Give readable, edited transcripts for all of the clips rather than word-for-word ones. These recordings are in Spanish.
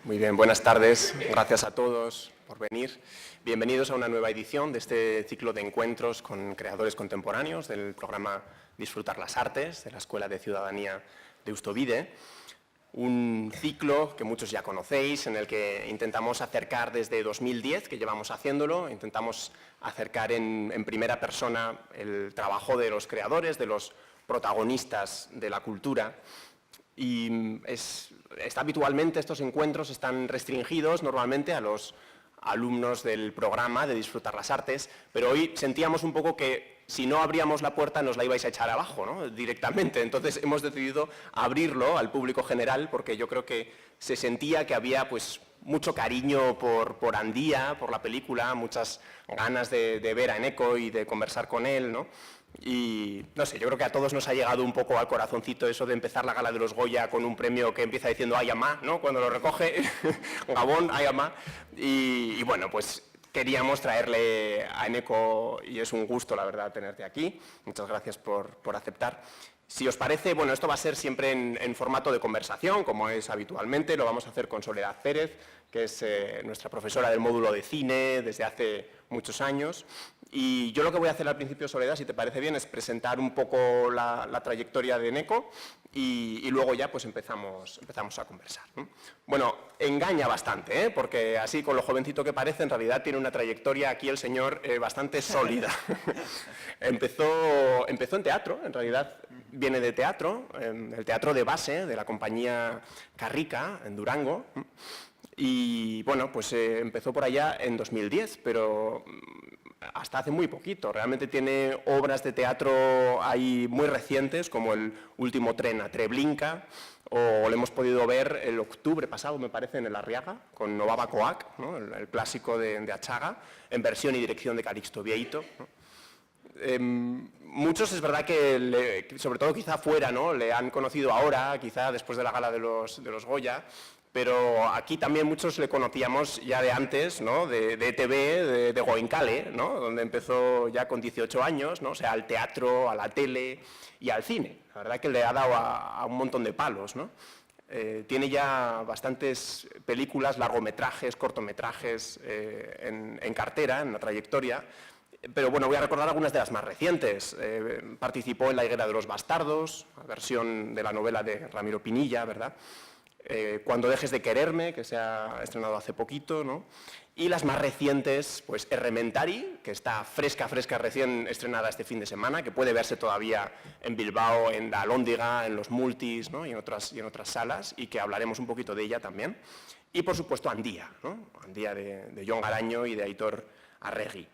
Muy bien, buenas tardes. Gracias a todos por venir. Bienvenidos a una nueva edición de este ciclo de encuentros con creadores contemporáneos del programa Disfrutar las Artes de la Escuela de Ciudadanía de Eustovide. Un ciclo que muchos ya conocéis, en el que intentamos acercar desde 2010, que llevamos haciéndolo, intentamos acercar en primera persona el trabajo de los creadores, de los protagonistas de la cultura. Y habitualmente estos encuentros están restringidos normalmente a los alumnos del programa de Disfrutar las Artes, pero hoy sentíamos un poco que si no abríamos la puerta nos la ibais a echar abajo, ¿no? Directamente. Entonces hemos decidido abrirlo al público general porque yo creo que se sentía que había pues mucho cariño por Andía, por la película, muchas ganas de ver a Eneko y de conversar con él, ¿no? Y no sé, yo creo que a todos nos ha llegado un poco al corazoncito eso de empezar la gala de los Goya con un premio que empieza diciendo "Ay, amá", ¿no? Cuando lo recoge, Gabón, "Ay, amá". Y bueno, pues queríamos traerle a Eneko y es un gusto, la verdad, tenerte aquí. Muchas gracias por aceptar. Si os parece, bueno, esto va a ser siempre en formato de conversación, como es habitualmente. Lo vamos a hacer con Soledad Pérez, que es nuestra profesora del módulo de cine desde hace muchos años. Y yo lo que voy a hacer al principio, Soledad, si te parece bien, es presentar un poco la trayectoria de Eneko y luego ya pues empezamos a conversar, ¿no? Bueno, engaña bastante, ¿eh? Porque así con lo jovencito que parece, en realidad tiene una trayectoria aquí el señor bastante sólida. empezó en teatro, en realidad viene de teatro, el teatro de base de la compañía Carrica, en Durango. Y bueno, pues empezó por allá en 2010, pero hasta hace muy poquito. Realmente tiene obras de teatro ahí muy recientes, como El último tren a Treblinka, o lo hemos podido ver el octubre pasado, me parece, en el Arriaga, con Novava Coac, ¿no? el clásico de Achaga, en versión y dirección de Calixto Vieito, ¿no? Muchos es verdad que, sobre todo quizá fuera, ¿no? Le han conocido ahora, quizá después de la gala de los Goya, pero aquí también muchos le conocíamos ya de antes, ¿no? de ETV, de Goenkale, ¿no? Donde empezó ya con 18 años, ¿no? O sea, al teatro, a la tele y al cine. La verdad que le ha dado a un montón de palos, ¿no? Tiene ya bastantes películas, largometrajes, cortometrajes en cartera, en la trayectoria. Pero bueno, voy a recordar algunas de las más recientes. Participó en La higuera de los bastardos, la versión de la novela de Ramiro Pinilla, ¿verdad? Cuando dejes de quererme, que se ha estrenado hace poquito, ¿no? Y las más recientes, pues Errementari, que está fresca, recién estrenada este fin de semana, que puede verse todavía en Bilbao, en la Alhóndiga, en los Multis, ¿no? y en otras salas, y que hablaremos un poquito de ella también. Y por supuesto Andía, ¿no? Andía de Jon Garaño y de Aitor Arregui.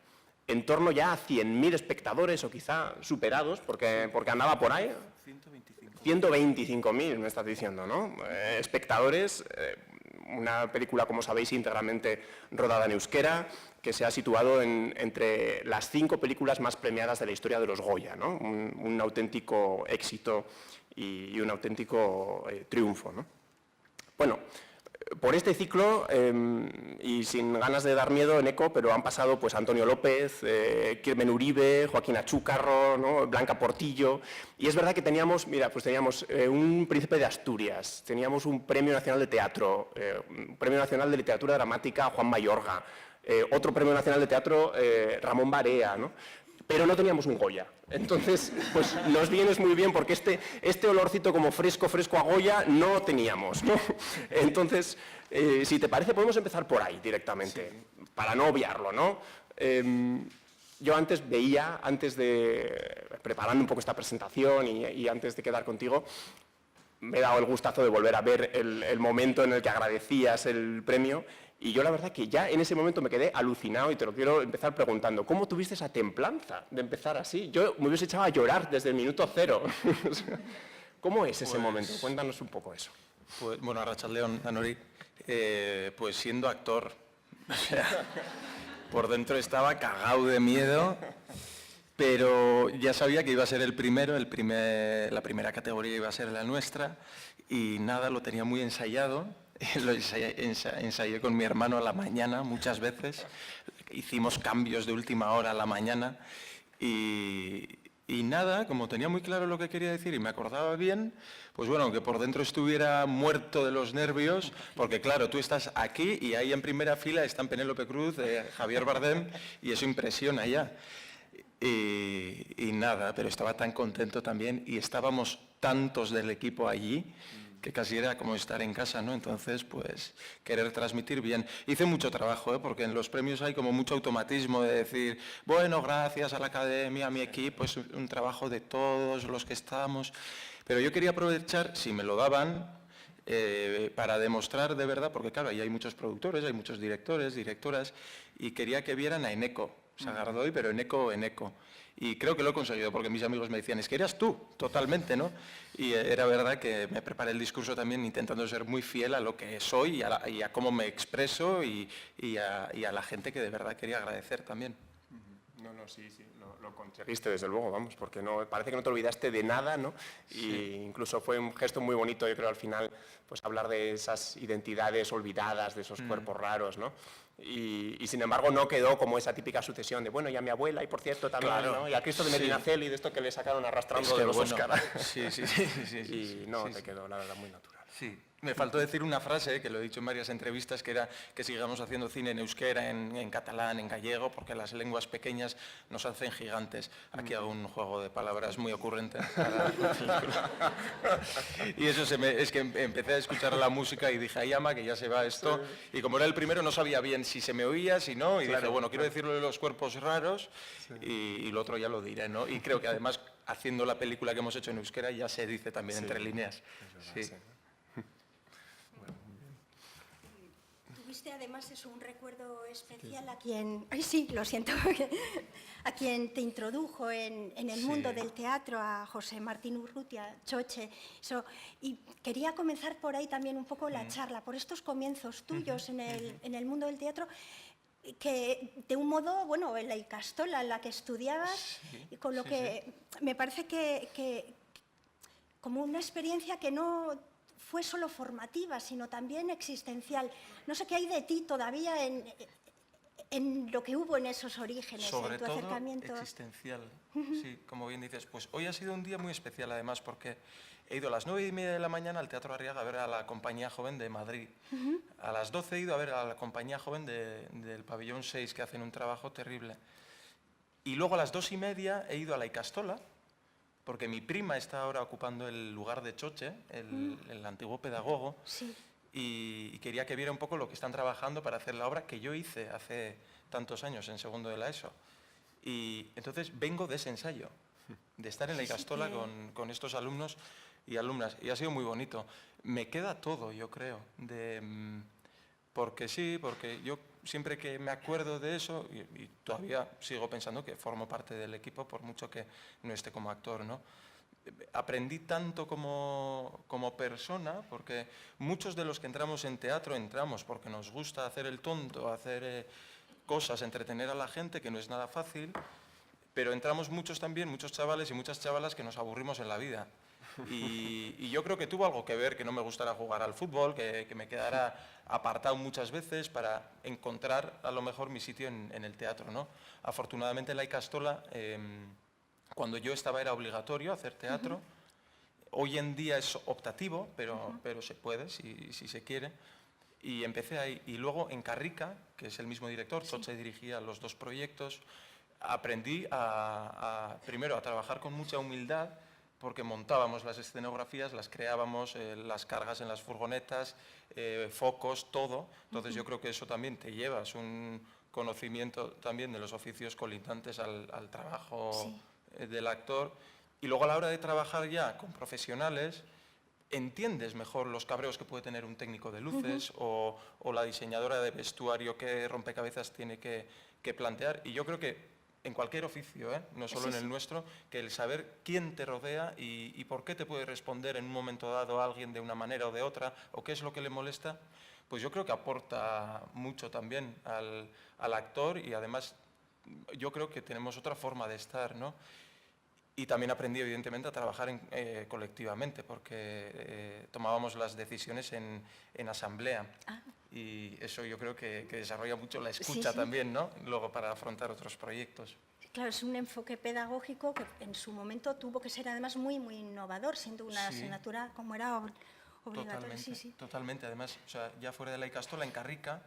En torno ya a 100.000 espectadores, o quizá superados, porque andaba por ahí. 125.000 me estás diciendo, ¿no? Espectadores, una película, como sabéis, íntegramente rodada en euskera, que se ha situado entre las 5 películas más premiadas de la historia de los Goya, ¿no? Un auténtico éxito y un auténtico triunfo, ¿no? Bueno, por este ciclo, y sin ganas de dar miedo, Eneko, pero han pasado pues Antonio López, Kirmen Uribe, Joaquín Achúcarro, ¿no? Blanca Portillo, y es verdad que teníamos, mira, pues teníamos un Príncipe de Asturias, teníamos un Premio Nacional de Teatro, un Premio Nacional de Literatura Dramática Juan Mayorga, otro Premio Nacional de Teatro Ramón Barea, ¿no? Pero no teníamos un Goya. Entonces, pues nos vienes muy bien porque este olorcito como fresco a Goya no teníamos, ¿no? Entonces, si te parece, podemos empezar por ahí directamente, sí, para no obviarlo, ¿no? Yo antes veía, preparando un poco esta presentación y antes de quedar contigo, me he dado el gustazo de volver a ver el momento en el que agradecías el premio. Y yo la verdad que ya en ese momento me quedé alucinado y te lo quiero empezar preguntando. ¿Cómo tuviste esa templanza de empezar así? Yo me hubiese echado a llorar desde el minuto 0. ¿Cómo es ese momento? Cuéntanos un poco eso. Pues, bueno, Arratsaldeon, Danori, pues siendo actor, o sea, por dentro estaba cagado de miedo, pero ya sabía que iba a ser el primero, la primera categoría iba a ser la nuestra y nada, lo tenía muy ensayado. Lo ensayé con mi hermano a la mañana muchas veces, hicimos cambios de última hora a la mañana y Y nada, como tenía muy claro lo que quería decir y me acordaba bien, pues bueno, aunque por dentro estuviera muerto de los nervios, porque claro, tú estás aquí y ahí en primera fila están Penélope Cruz, Javier Bardem, y eso impresiona ya. Y nada, pero estaba tan contento también y estábamos tantos del equipo allí que casi era como estar en casa, ¿no? Entonces, pues, querer transmitir bien. Hice mucho trabajo, ¿eh? Porque en los premios hay como mucho automatismo de decir, bueno, gracias a la academia, a mi equipo, es un trabajo de todos los que estamos. Pero yo quería aprovechar, si me lo daban, para demostrar de verdad, porque claro, ahí hay muchos productores, hay muchos directores, directoras, y quería que vieran a Eneco, Sagardoy, pero Eneco. Y creo que lo he conseguido, porque mis amigos me decían, es que eras tú, totalmente, ¿no? Y era verdad que me preparé el discurso también intentando ser muy fiel a lo que soy y a cómo me expreso y a la gente que de verdad quería agradecer también. No, sí, lo conseguiste desde luego, vamos, porque no, parece que no te olvidaste de nada, ¿no? Sí. Y incluso fue un gesto muy bonito, yo creo, al final, pues hablar de esas identidades olvidadas, de esos cuerpos raros, ¿no? Y sin embargo no quedó como esa típica sucesión de, bueno, y a mi abuela, y por cierto también, Claro. ¿no? Y a Cristo de Medinaceli, de esto que le sacaron arrastrando Es que de los bueno. Óscar. Sí. Y no, Sí, te quedó, la verdad, muy natural. Sí, me faltó decir una frase, que lo he dicho en varias entrevistas, que era que sigamos haciendo cine en euskera, en catalán, en gallego, porque las lenguas pequeñas nos hacen gigantes. Aquí hago un juego de palabras muy ocurrente para la película. Y eso es que empecé a escuchar la música y dije, ay, ama, que ya se va esto. Y como era el primero, no sabía bien si se me oía, si no, y dije, bueno, quiero decirlo de los cuerpos raros y lo otro ya lo diré, ¿no? Y creo que además, haciendo la película que hemos hecho en euskera, ya se dice también entre líneas. Sí. Tuviste además eso, un recuerdo especial a quien, ay sí, lo siento, a quien te introdujo en el mundo del teatro, a José Martín Urrutia, Choche. Eso, y quería comenzar por ahí también un poco la charla, por estos comienzos tuyos en el mundo del teatro, que de un modo, bueno, en la Icastola, en la que estudiabas, con lo que me parece que como una experiencia que no fue solo formativa, sino también existencial. No sé qué hay de ti todavía en lo que hubo en esos orígenes, Sobre en tu todo acercamiento. existencial, sí, como bien dices. Pues hoy ha sido un día muy especial además porque he ido a las 9:30 de la mañana al Teatro Arriaga a ver a la Compañía Joven de Madrid. A las 12 he ido a ver a la Compañía Joven del Pabellón 6, que hacen un trabajo terrible. Y luego a las 2:30 he ido a la Icastola, porque mi prima está ahora ocupando el lugar de Choche, el antiguo pedagogo, Sí. y quería que viera un poco lo que están trabajando para hacer la obra que yo hice hace tantos años en segundo de la ESO. Y entonces vengo de ese ensayo, de estar en la Icastola con estos alumnos y alumnas, y ha sido muy bonito. Me queda todo, yo creo, porque yo siempre que me acuerdo de eso, y todavía sigo pensando que formo parte del equipo, por mucho que no esté como actor, ¿no? Aprendí tanto como persona, porque muchos de los que entramos en teatro entramos porque nos gusta hacer el tonto, hacer cosas, entretener a la gente, que no es nada fácil, pero entramos muchos también, muchos chavales y muchas chavalas que nos aburrimos en la vida. Y yo creo que tuvo algo que ver que no me gustara jugar al fútbol, que me quedara apartado muchas veces para encontrar a lo mejor mi sitio en el teatro, ¿no? Afortunadamente la Icastola, cuando yo estaba era obligatorio hacer teatro. Hoy en día es optativo, pero se puede si se quiere. Y empecé ahí. Y luego en Carrica, que es el mismo director, Choche dirigía los dos proyectos, aprendí primero a trabajar con mucha humildad, porque montábamos las escenografías, las creábamos, las cargas en las furgonetas, focos, todo. Entonces yo creo que eso también te llevas un conocimiento también de los oficios colindantes al trabajo del actor. Y luego a la hora de trabajar ya con profesionales, entiendes mejor los cabreos que puede tener un técnico de luces o la diseñadora de vestuario que rompecabezas tiene que plantear. Y yo creo que en cualquier oficio, no solo en el nuestro, que el saber quién te rodea y por qué te puede responder en un momento dado alguien de una manera o de otra, o qué es lo que le molesta, pues yo creo que aporta mucho también al actor, y además yo creo que tenemos otra forma de estar, ¿no? Y también aprendí, evidentemente, a trabajar colectivamente, porque tomábamos las decisiones en asamblea. Y eso yo creo que desarrolla mucho la escucha también, ¿no? Luego para afrontar otros proyectos. Claro, es un enfoque pedagógico que en su momento tuvo que ser además muy, muy innovador, siendo una Sí. asignatura como era obligatoria. Totalmente, Sí, sí. totalmente. Además, o sea, ya fuera de la Icastola, en Carrica,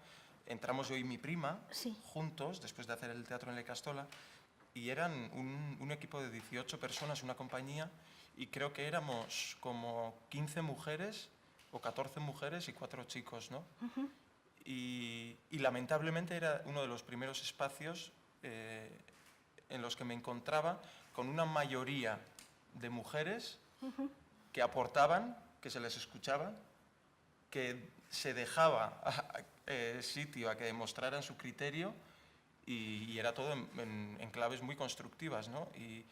entramos yo y mi prima Sí. juntos, después de hacer el teatro en la Icastola, y eran un equipo de 18 personas, una compañía, y creo que éramos como 15 mujeres o 14 mujeres y 4 chicos, ¿no? Y lamentablemente era uno de los primeros espacios en los que me encontraba con una mayoría de mujeres que aportaban, que se les escuchaba, que se dejaba sitio a que demostraran su criterio y era todo en claves muy constructivas, ¿no? Y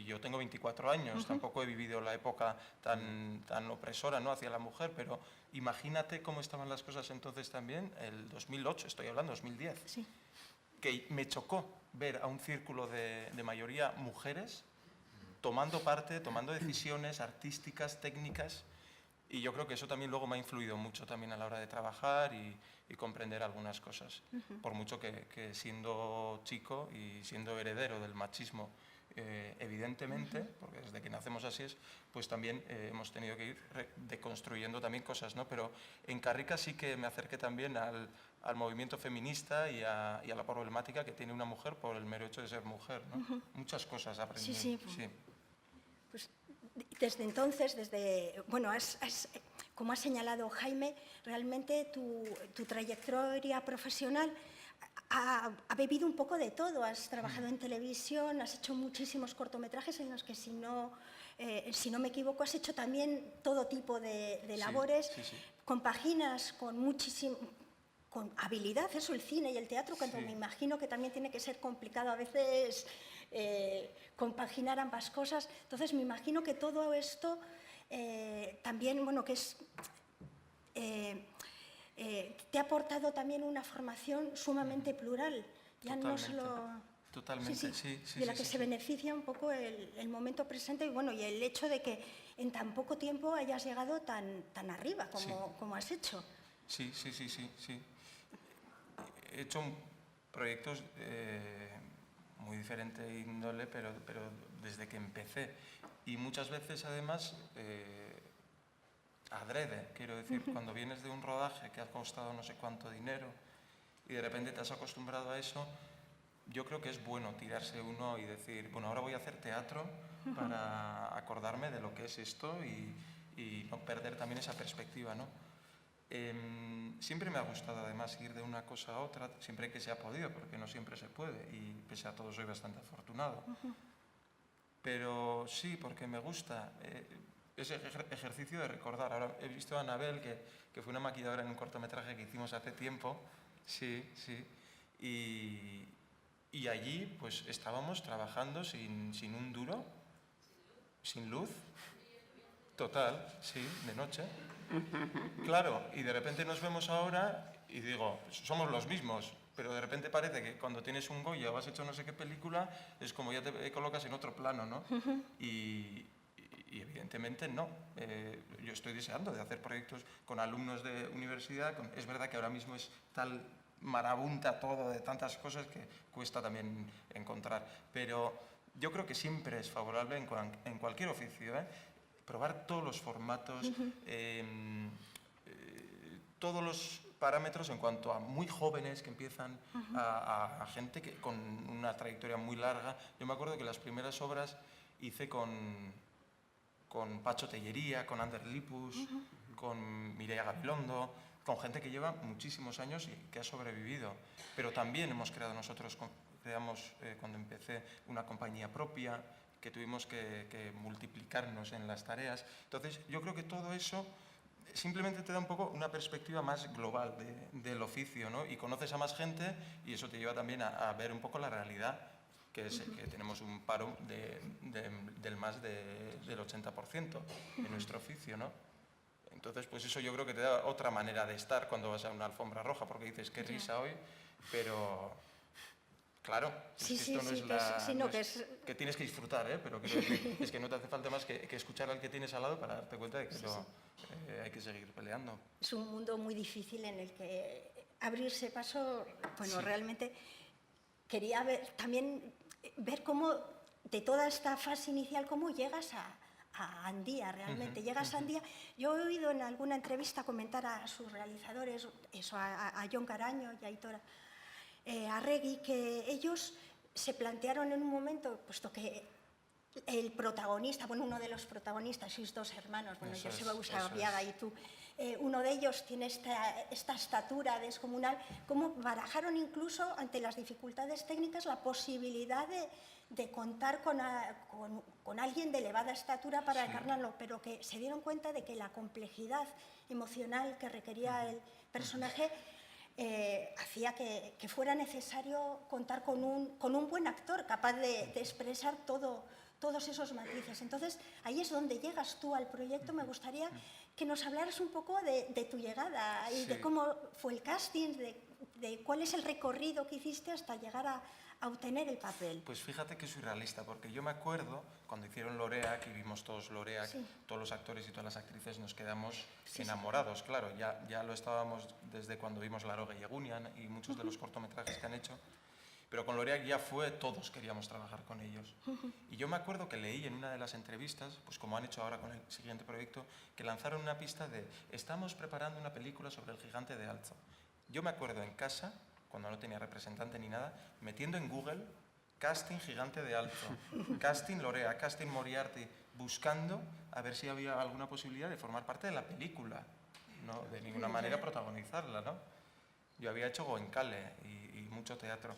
yo tengo 24 años, tampoco he vivido la época tan opresora, ¿no?, hacia la mujer, pero imagínate cómo estaban las cosas entonces también, el 2008, estoy hablando, 2010, Sí. que me chocó ver a un círculo de mayoría mujeres tomando parte, tomando decisiones artísticas, técnicas, y yo creo que eso también luego me ha influido mucho también a la hora de trabajar y comprender algunas cosas. Por mucho que siendo chico y siendo heredero del machismo, evidentemente, porque desde que nacemos así es, pues también hemos tenido que ir deconstruyendo también cosas, ¿no? Pero en Carrica sí que me acerqué también al movimiento feminista y a la problemática que tiene una mujer por el mero hecho de ser mujer, ¿no? Muchas cosas aprendí. Sí. Sí. Pues desde entonces, bueno, como ha señalado Jaime, realmente tu trayectoria profesional ha bebido un poco de todo. Has trabajado en televisión, has hecho muchísimos cortometrajes en los que, si no me equivoco, has hecho también todo tipo de labores. Sí. Compaginas con habilidad eso, el cine y el teatro, cuando Sí. me imagino que también tiene que ser complicado a veces compaginar ambas cosas. Entonces me imagino que todo esto también, bueno, que es... te ha aportado también una formación sumamente plural, ya no solo... Totalmente, Sí, sí. de la que se beneficia un poco el momento presente y, bueno, y el hecho de que en tan poco tiempo hayas llegado tan arriba como has hecho. Sí. He hecho proyectos muy diferente índole, pero desde que empecé. Y muchas veces, además, adrede, quiero decir, cuando vienes de un rodaje que ha costado no sé cuánto dinero y de repente te has acostumbrado a eso, yo creo que es bueno tirarse uno y decir, bueno, ahora voy a hacer teatro para acordarme de lo que es esto y no perder también esa perspectiva, ¿no? Siempre me ha gustado además ir de una cosa a otra, siempre que se ha podido, porque no siempre se puede y pese a todo soy bastante afortunado. Pero sí, porque me gusta ese ejercicio de recordar. Ahora he visto a Anabel, que fue una maquilladora en un cortometraje que hicimos hace tiempo, sí, y allí pues estábamos trabajando sin un duro, sin luz, total, sí, de noche. Claro, y de repente nos vemos ahora y digo, somos los mismos, pero de repente parece que cuando tienes un Goya o has hecho no sé qué película, es como ya te colocas en otro plano, ¿no? Y evidentemente no. Yo estoy deseando de hacer proyectos con alumnos de universidad. Es verdad que ahora mismo es tal marabunta todo de tantas cosas que cuesta también encontrar, pero yo creo que siempre es favorable en cualquier oficio, probar todos los formatos, todos los parámetros en cuanto a muy jóvenes que empiezan, a gente con una trayectoria muy larga. Yo me acuerdo que las primeras obras hice con Pacho Tellería, con Ander Lipus, con Mireia Gabilondo, con gente que lleva muchísimos años y que ha sobrevivido. Pero también hemos creado nosotros, creamos cuando empecé una compañía propia, que tuvimos que multiplicarnos en las tareas. Entonces, yo creo que todo eso simplemente te da un poco una perspectiva más global del oficio, ¿no? Y conoces a más gente y eso te lleva también a ver un poco la realidad, que es que tenemos un paro del más del 80% en nuestro oficio, ¿no? Entonces, pues eso yo creo que te da otra manera de estar cuando vas a una alfombra roja, porque dices, qué risa hoy, pero claro, que tienes que disfrutar, pero quiero decir, es que no te hace falta más que escuchar al que tienes al lado para darte cuenta de que hay que seguir peleando. Es un mundo muy difícil en el que abrirse paso, bueno, realmente quería ver también ver cómo, de toda esta fase inicial, cómo llegas a Andía realmente. Llegas a Andía. Yo he oído en alguna entrevista comentar a sus realizadores, eso, a Jon Caraño y a Aitor Arregui, que ellos se plantearon en un momento, puesto que el protagonista, bueno, uno de los protagonistas, sois dos hermanos, bueno, Joseba Usabiaga y tú, uno de ellos tiene esta estatura descomunal, cómo barajaron incluso ante las dificultades técnicas la posibilidad de contar con alguien de elevada estatura para encarnarlo, pero que se dieron cuenta de que la complejidad emocional que requería el personaje hacía que fuera necesario contar con un buen actor capaz de expresar todos esos matices. Entonces, ahí es donde llegas tú al proyecto. Me gustaría que nos hablaras un poco de tu llegada y de cómo fue el casting, de cuál es el recorrido que hiciste hasta llegar a obtener el papel. Pues fíjate que soy realista, porque yo me acuerdo cuando hicieron Lorea, que vimos todos Lorea, todos los actores y todas las actrices nos quedamos enamorados, claro, ya lo estábamos desde cuando vimos La Roga y Egunian y muchos de los cortometrajes que han hecho, pero con Lorea ya fue, todos queríamos trabajar con ellos. Y yo me acuerdo que leí en una de las entrevistas, pues como han hecho ahora con el siguiente proyecto, que lanzaron una pista de estamos preparando una película sobre el gigante de Alzo. Yo me acuerdo en casa, cuando no tenía representante ni nada, metiendo en Google casting gigante de Alzo, casting Lorea, casting Moriarty, buscando a ver si había alguna posibilidad de formar parte de la película, no de ninguna manera protagonizarla, ¿no? Yo había hecho Goenkale y mucho teatro.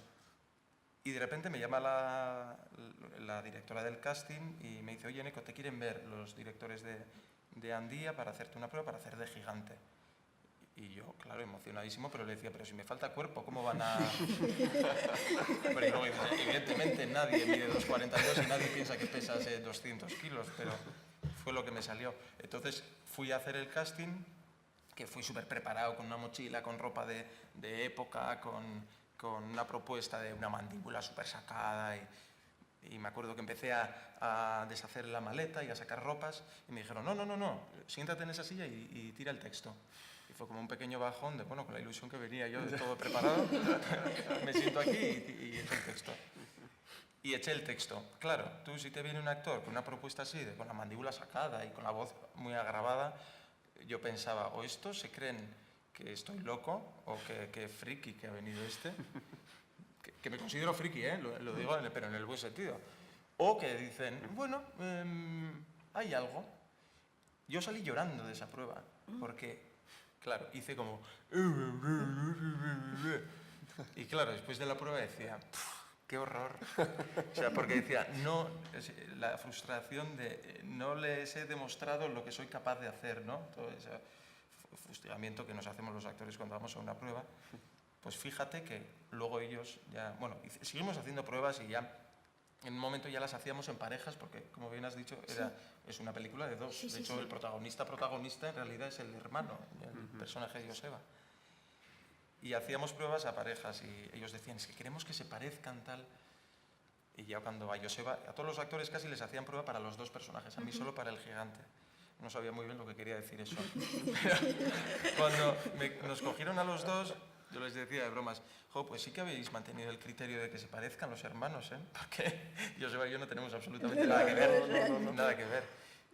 Y de repente me llama la directora del casting y me dice, oye, Neko, te quieren ver los directores de Andía para hacerte una prueba para hacer de gigante. Y yo, claro, emocionadísimo, pero le decía, pero si me falta cuerpo, ¿cómo van a...? Pero luego, evidentemente nadie mide 2,42 y nadie piensa que pesas 200 kilos, pero fue lo que me salió. Entonces fui a hacer el casting, que fui súper preparado, con una mochila, con ropa de época, con una propuesta de una mandíbula súper sacada y me acuerdo que empecé a deshacer la maleta y a sacar ropas y me dijeron, no, siéntate en esa silla y tira el texto. Y fue como un pequeño bajón de, bueno, con la ilusión que venía yo de todo preparado, me siento aquí y echo el texto. Y eché el texto. Claro, tú si te viene un actor con una propuesta así, con la mandíbula sacada y con la voz muy agravada, yo pensaba, o estos se creen que estoy loco o que friki que ha venido este, que me considero friki, lo digo, pero en el buen sentido. O que dicen, bueno, hay algo. Yo salí llorando de esa prueba, porque, claro, hice como... Y claro, después de la prueba decía, ¡qué horror! O sea, porque decía, no, la frustración de no les he demostrado lo que soy capaz de hacer, ¿no? Todo ese fustigamiento que nos hacemos los actores cuando vamos a una prueba. Pues fíjate que luego ellos ya... Bueno, seguimos haciendo pruebas y ya en un momento ya las hacíamos en parejas, porque, como bien has dicho, es una película de dos. De hecho, el protagonista en realidad es el hermano, el personaje de Joseba. Y hacíamos pruebas a parejas y ellos decían, es que queremos que se parezcan tal. Y ya cuando a Joseba, a todos los actores casi les hacían prueba para los dos personajes, a mí solo para el gigante. No sabía muy bien lo que quería decir eso. Pero cuando nos cogieron a los dos, yo les decía de bromas, jo, pues sí que habéis mantenido el criterio de que se parezcan los hermanos, ¿eh? Porque Joseba y yo no tenemos absolutamente nada que ver, nada que ver.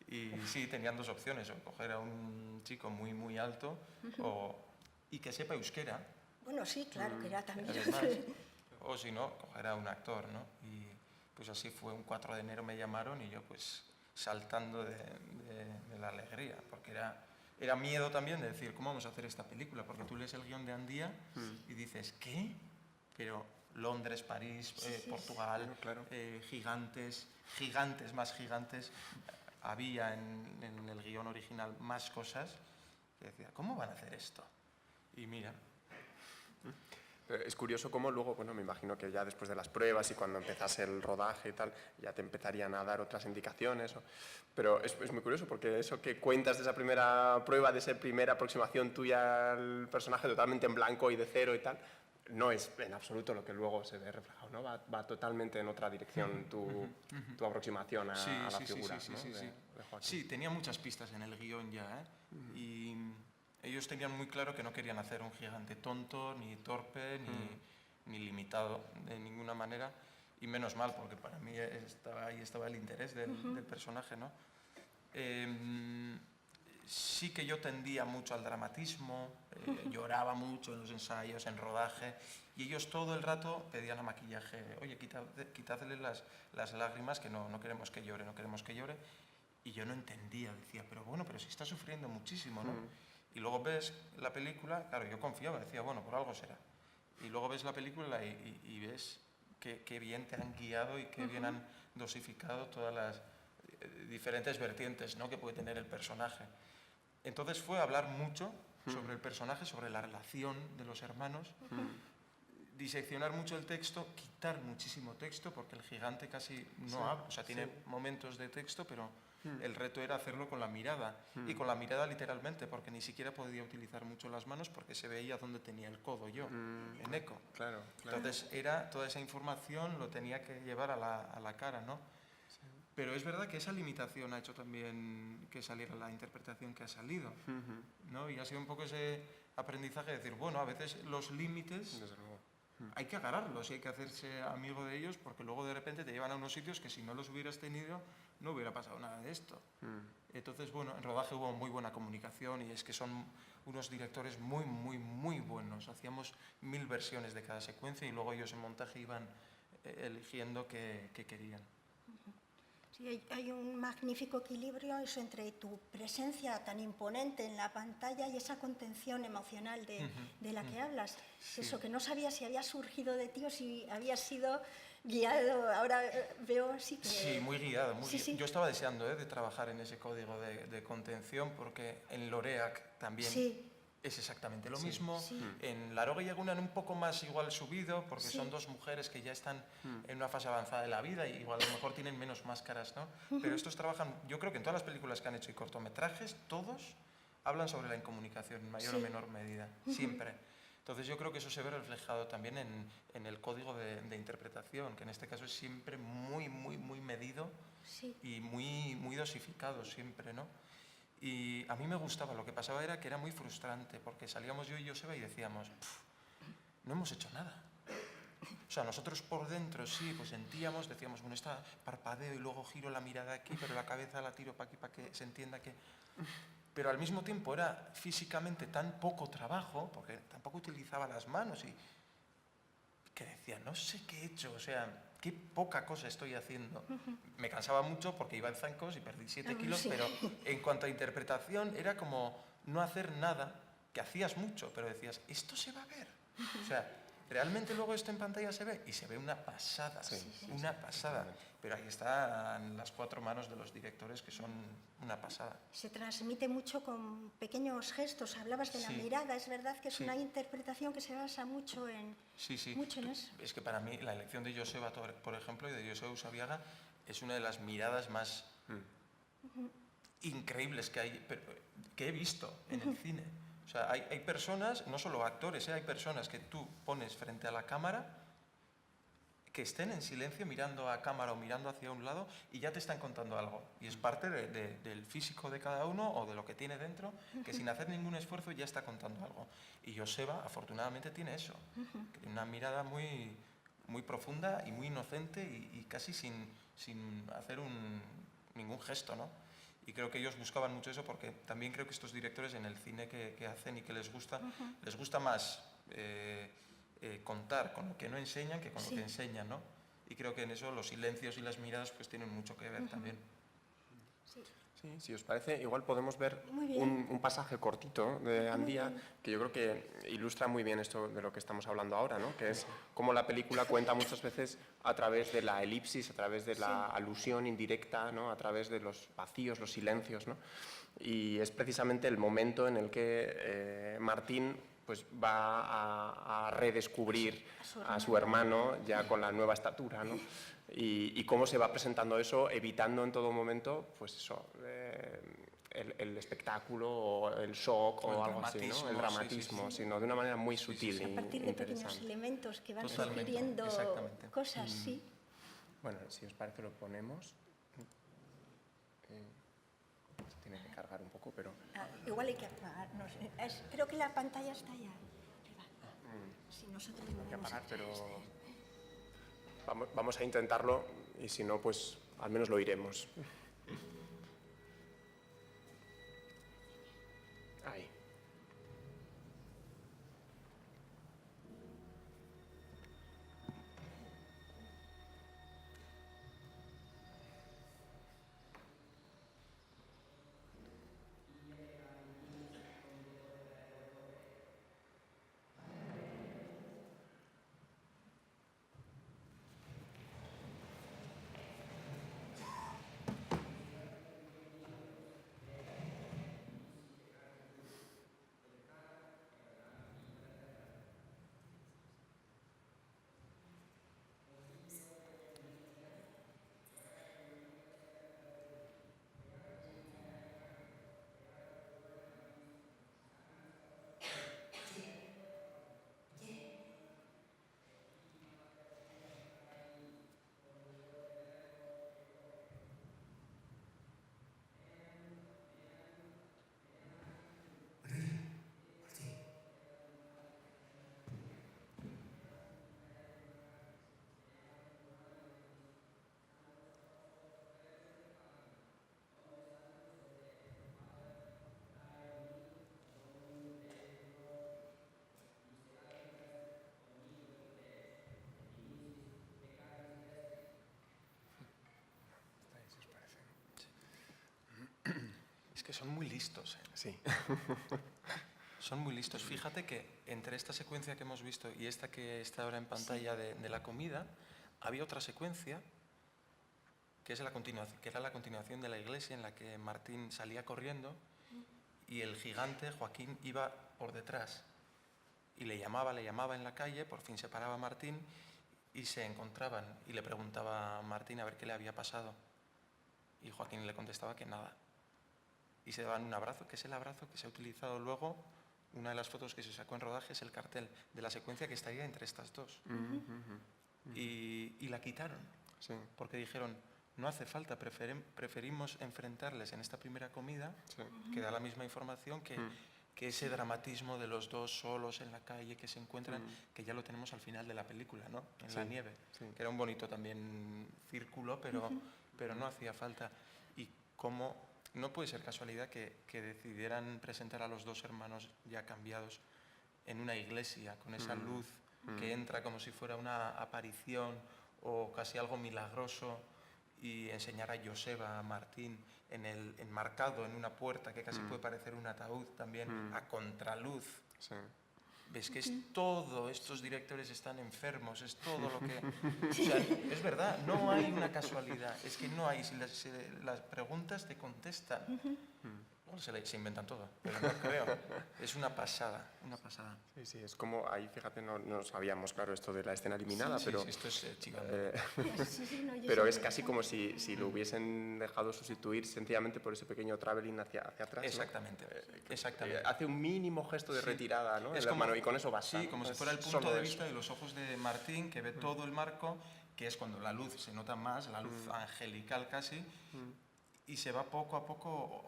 Y sí, tenían dos opciones, o coger a un chico muy, muy alto y que sepa euskera. Bueno, sí, claro, que era también. Además, o si no, coger a un actor, ¿no? Y pues así fue, un 4 de enero me llamaron y yo pues saltando de la alegría, porque era miedo también de decir, ¿cómo vamos a hacer esta película? Porque tú lees el guión de Andía y dices, ¿qué? Pero Londres, París, Portugal, claro. Gigantes, más gigantes, había en el guión original más cosas, y decía, ¿cómo van a hacer esto? Y mira... Es curioso cómo luego, bueno, me imagino que ya después de las pruebas y cuando empezase el rodaje y tal, ya te empezarían a dar otras indicaciones. Pero es muy curioso porque eso que cuentas de esa primera prueba, de esa primera aproximación tuya al personaje totalmente en blanco y de cero y tal, no es en absoluto lo que luego se ve reflejado, ¿no? Va totalmente en otra dirección tu aproximación a la figura, ¿no? De Joaquín. Sí, tenía muchas pistas en el guión ya, y ellos tenían muy claro que no querían hacer un gigante tonto, ni torpe, ni limitado de ninguna manera. y menos mal, porque para mí ahí estaba el interés del personaje, ¿no? Sí que yo tendía mucho al dramatismo, lloraba mucho en los ensayos, en rodaje, y ellos todo el rato pedían a maquillaje, oye, quitadle las lágrimas, que no queremos que llore, no queremos que llore. Y yo no entendía, decía, pero si está sufriendo muchísimo, ¿no? Y luego ves la película, claro, yo confiaba, decía, bueno, por algo será. Y luego ves la película y ves qué bien te han guiado y qué bien han dosificado todas las diferentes vertientes, ¿no?, que puede tener el personaje. Entonces fue hablar mucho sobre el personaje, sobre la relación de los hermanos, diseccionar mucho el texto, quitar muchísimo texto, porque el gigante casi no habla, o sea, tiene momentos de texto, pero el reto era hacerlo con la mirada, y con la mirada literalmente, porque ni siquiera podía utilizar mucho las manos porque se veía dónde tenía el codo yo, en eco. Claro. Entonces toda esa información lo tenía que llevar a la cara, ¿no? Pero es verdad que esa limitación ha hecho también que saliera la interpretación que ha salido, ¿no? Y ha sido un poco ese aprendizaje de decir, bueno, a veces los límites hay que agarrarlos y hay que hacerse amigo de ellos, porque luego de repente te llevan a unos sitios que si no los hubieras tenido no hubiera pasado nada de esto. Entonces, bueno, en rodaje hubo muy buena comunicación y es que son unos directores muy, muy, muy buenos. Hacíamos 1000 versiones de cada secuencia y luego ellos en montaje iban eligiendo qué querían. Sí, hay un magnífico equilibrio eso entre tu presencia tan imponente en la pantalla y esa contención emocional de la que hablas. Sí. Eso que no sabía si había surgido de ti o si había sido guiado. Ahora veo así que... Sí, muy guiado. Sí. Yo estaba deseando de trabajar en ese código de contención, porque en Loreac también... Sí. Es exactamente lo mismo. En Laroga y Egunan un poco más igual subido, porque son dos mujeres que ya están en una fase avanzada de la vida y igual a lo mejor tienen menos máscaras, ¿no? Pero estos trabajan, yo creo que en todas las películas que han hecho y cortometrajes, todos hablan sobre la incomunicación en mayor o menor medida, siempre. Entonces yo creo que eso se ve reflejado también en el código de interpretación, que en este caso es siempre muy, muy, muy medido y muy, muy dosificado siempre, ¿no? Y a mí me gustaba, lo que pasaba era que era muy frustrante, porque salíamos yo y Joseba y decíamos, no hemos hecho nada. O sea, nosotros por dentro sí, pues sentíamos, decíamos, bueno, está parpadeo y luego giro la mirada aquí, pero la cabeza la tiro para aquí para que se entienda que... Pero al mismo tiempo era físicamente tan poco trabajo, porque tampoco utilizaba las manos y que decía, no sé qué he hecho, o sea, qué poca cosa estoy haciendo. Me cansaba mucho porque iba en zancos y perdí 7 kilos, pero en cuanto a interpretación era como no hacer nada, que hacías mucho, pero decías, esto se va a ver. O sea, realmente luego esto en pantalla se ve y se ve una pasada, una pasada. Pero ahí están las 4 manos de los directores que son una pasada. Se transmite mucho con pequeños gestos. Hablabas de la mirada, es verdad que es una interpretación que se basa mucho en, mucho en eso. Es que para mí la elección de Joseba, por ejemplo, y de Joseba Usabiaga es una de las miradas más increíbles que he visto en el cine. O sea, hay personas, no solo actores, hay personas que tú pones frente a la cámara que estén en silencio mirando a cámara o mirando hacia un lado y ya te están contando algo. Y es parte del físico de cada uno o de lo que tiene dentro, que sin hacer ningún esfuerzo ya está contando algo. Y Joseba, afortunadamente, tiene eso. Que tiene una mirada muy, muy profunda y muy inocente y casi sin hacer ningún gesto, ¿no? Y creo que ellos buscaban mucho eso porque también creo que estos directores en el cine que hacen y que les gusta más contar con lo que no enseñan que con lo que enseñan, ¿no? Y creo que en eso los silencios y las miradas pues tienen mucho que ver también. Sí, si os parece, igual podemos ver un pasaje cortito de Andía que yo creo que ilustra muy bien esto de lo que estamos hablando ahora, ¿no? Que es cómo la película cuenta muchas veces a través de la elipsis, a través de la alusión indirecta, ¿no? A través de los vacíos, los silencios, ¿no? Y es precisamente el momento en el que Martín pues va a redescubrir a su hermano ya con la nueva estatura, ¿no? Y cómo se va presentando eso, evitando en todo momento, pues eso, el espectáculo o el shock o algo así, ¿no? El dramatismo, sino de una manera muy sutil a partir de pequeños elementos que van sugiriendo cosas, Bueno, si os parece lo ponemos. Se tiene que cargar un poco, pero... igual hay que apagar, no sé. Creo que la pantalla está allá arriba. Si nosotros hay que apagar, pero... Vamos a intentarlo y si no, pues al menos lo iremos. Ahí. Es que son muy listos, ¿eh? Sí. Son muy listos. Fíjate que entre esta secuencia que hemos visto y esta que está ahora en pantalla de la comida, había otra secuencia que era la continuación de la iglesia, en la que Martín salía corriendo y el gigante, Joaquín, iba por detrás y le llamaba en la calle. Por fin se paraba Martín y se encontraban y le preguntaba a Martín a ver qué le había pasado, y Joaquín le contestaba que nada, y se daban un abrazo, que es el abrazo que se ha utilizado luego. Una de las fotos que se sacó en rodaje es el cartel de la secuencia que estaría entre estas dos. Y la quitaron, Sí. porque dijeron, no hace falta, preferimos enfrentarles en esta primera comida, Sí. que da la misma información, que ese dramatismo de los dos solos en la calle que se encuentran, que ya lo tenemos al final de la película, ¿no? En la nieve, que era un bonito también círculo, pero no hacía falta. Y cómo no puede ser casualidad que decidieran presentar a los dos hermanos ya cambiados en una iglesia, con esa luz que entra como si fuera una aparición o casi algo milagroso, y enseñar a Joseba, a Martín, enmarcado en una puerta que casi puede parecer un ataúd también, a contraluz. Sí. Ves que es todo, estos directores están enfermos, es todo lo que... O sea, es verdad, no hay una casualidad, es que no hay, si las preguntas te contestan. Luego se inventan todo, pero no creo. Es una pasada, una pasada. Sí, sí, es como ahí, fíjate, no sabíamos, claro, esto de la escena eliminada, pero... Sí, esto es chingando. Pero es casi como si lo hubiesen dejado sustituir sencillamente por ese pequeño traveling hacia atrás, ¿no? Exactamente, exactamente. Hace un mínimo gesto de retirada, ¿no? Es El como, hermano, y con eso basta. Sí, como si Es fuera el punto solo de eso. vista de los ojos de Martín, que ve todo el marco, que es cuando la luz se nota más, la luz angelical casi, y se va poco a poco,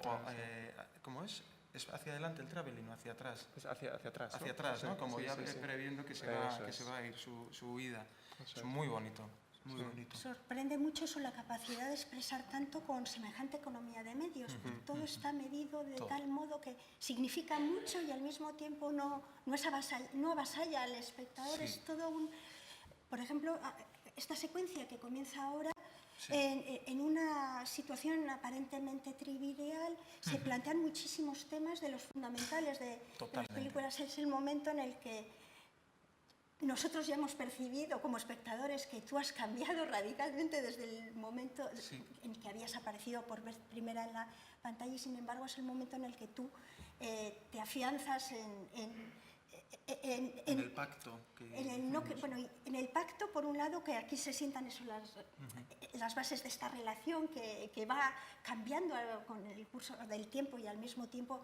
¿cómo es? Es hacia adelante el traveling, no hacia atrás. Es hacia atrás, ¿no? Hacia atrás, ¿no? Sí, Como sí, ya sí, sí. previendo que se va a ir su huida. Es muy bonito, muy bonito. Sorprende mucho eso, la capacidad de expresar tanto con semejante economía de medios. Porque todo está medido de tal modo que significa mucho y al mismo tiempo no avasalla al espectador. Es todo un... Por ejemplo, esta secuencia que comienza ahora, en una situación aparentemente trivial, se plantean muchísimos temas de los fundamentales de las películas. Es el momento en el que nosotros ya hemos percibido como espectadores que tú has cambiado radicalmente desde el momento en que habías aparecido por vez primera en la pantalla, y sin embargo es el momento en el que tú te afianzas en el pacto. En el pacto, por un lado, que aquí se sientan eso, las bases de esta relación que va cambiando con el curso del tiempo, y al mismo tiempo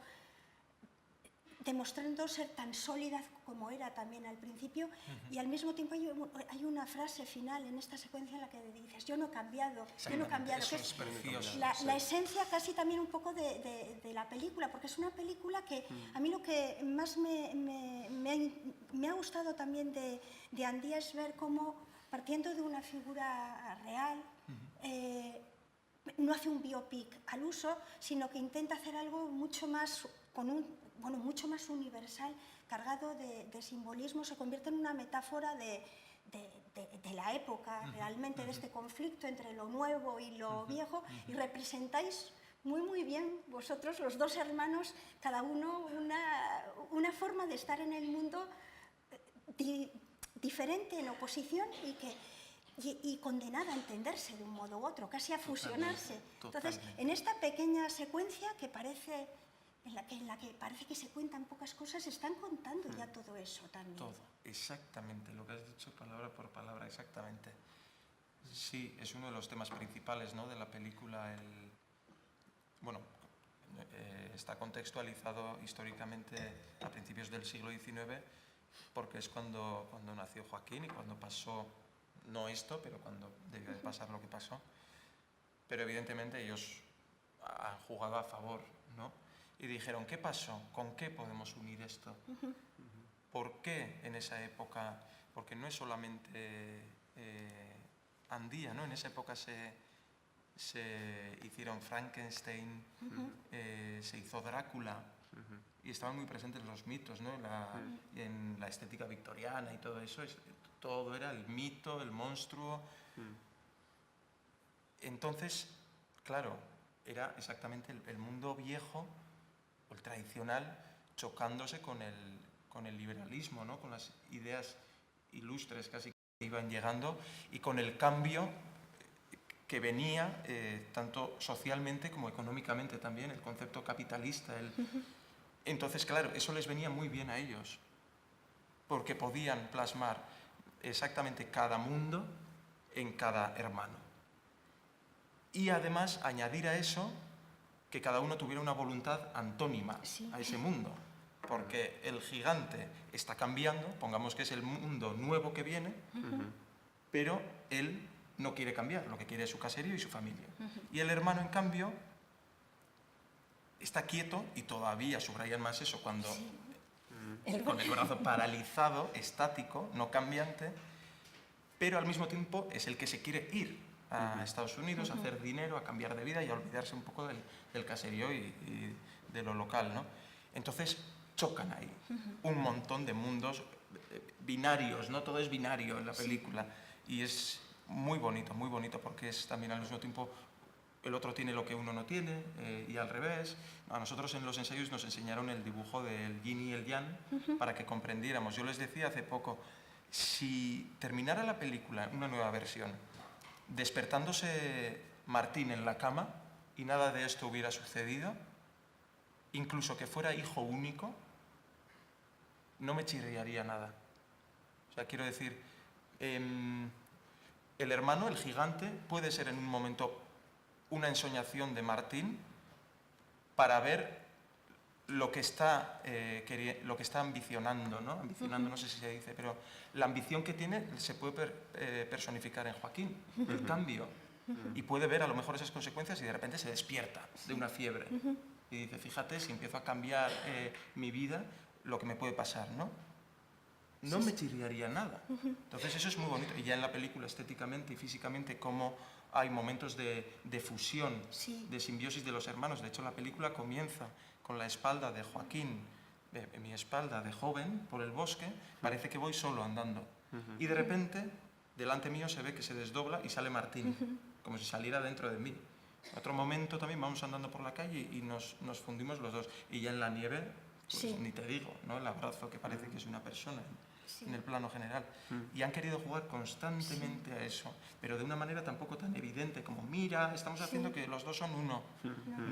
demostrando ser tan sólida como era también al principio. Y al mismo tiempo hay una frase final en esta secuencia en la que dices, yo no he cambiado, Eso que es precioso. la esencia casi también un poco de la película, porque es una película que a mí lo que más me ha gustado también de Andía es ver cómo partiendo de una figura real, no hace un biopic al uso, sino que intenta hacer algo mucho más, mucho más universal, cargado de simbolismo, se convierte en una metáfora de la época, realmente, de este conflicto entre lo nuevo y lo viejo, y representáis muy bien vosotros, los dos hermanos, cada uno una forma de estar en el mundo diferente, en oposición, y condenada a entenderse de un modo u otro, casi a fusionarse. Entonces, en esta pequeña secuencia en la que parece que se cuentan pocas cosas, están contando ya todo eso también. Todo, exactamente, lo que has dicho palabra por palabra, exactamente. Sí, es uno de los temas principales, ¿no?, de la película. Está contextualizado históricamente a principios del siglo XIX, porque es cuando nació Joaquín y cuando pasó, no esto, pero cuando debió de pasar lo que pasó. Pero evidentemente ellos han jugado a favor, ¿no? Y dijeron, ¿qué pasó? ¿Con qué podemos unir esto? ¿Por qué en esa época? Porque no es solamente Andía, ¿no? En esa época se hicieron Frankenstein, se hizo Drácula, y estaban muy presentes los mitos, ¿no? En la estética victoriana y todo eso, todo era el mito, el monstruo. Entonces, claro, era exactamente el mundo viejo, o el tradicional, chocándose con el liberalismo, ¿no? Con las ideas ilustres casi que iban llegando, y con el cambio que venía tanto socialmente como económicamente también, el concepto capitalista. Entonces, claro, eso les venía muy bien a ellos, porque podían plasmar exactamente cada mundo en cada hermano. Y además añadir a eso que cada uno tuviera una voluntad antónima a ese mundo, porque el gigante está cambiando, pongamos que es el mundo nuevo que viene, pero él no quiere cambiar, lo que quiere es su caserío y su familia. Y el hermano, en cambio, está quieto, y todavía subrayan más eso cuando con el brazo paralizado, estático, no cambiante, pero al mismo tiempo es el que se quiere ir a Estados Unidos, a hacer dinero, a cambiar de vida y a olvidarse un poco del caserío y de lo local, ¿no? Entonces chocan ahí un montón de mundos binarios, ¿no? Todo es binario en la película, y es muy bonito porque es también al mismo tiempo el otro tiene lo que uno no tiene, y al revés. A nosotros en los ensayos nos enseñaron el dibujo del yin y el yang para que comprendiéramos. Yo les decía hace poco, si terminara la película, una nueva versión, despertándose Martín en la cama y nada de esto hubiera sucedido, incluso que fuera hijo único, no me chirriaría nada. O sea, quiero decir, el hermano, el gigante, puede ser en un momento una ensoñación de Martín para ver lo que está ambicionando, ¿no? Ambicionando, no sé si se dice, pero la ambición que tiene se puede personificar en Joaquín, el cambio, y puede ver a lo mejor esas consecuencias y de repente se despierta de una fiebre y dice, fíjate, si empiezo a cambiar mi vida, lo que me puede pasar, ¿no? No me chirriaría nada. Entonces eso es muy bonito, y ya en la película estéticamente y físicamente cómo hay momentos de fusión, de simbiosis de los hermanos. De hecho, la película comienza con la espalda de Joaquín, mi espalda de joven, por el bosque, parece que voy solo andando. Y de repente, delante mío se ve que se desdobla y sale Martín, como si saliera dentro de mí. En otro momento también vamos andando por la calle y nos fundimos los dos. Y ya en la nieve, pues ni te digo, ¿no? El abrazo, que parece que es una persona en el plano general. Y han querido jugar constantemente a eso, pero de una manera tampoco tan evidente como, mira, estamos haciendo que los dos son uno.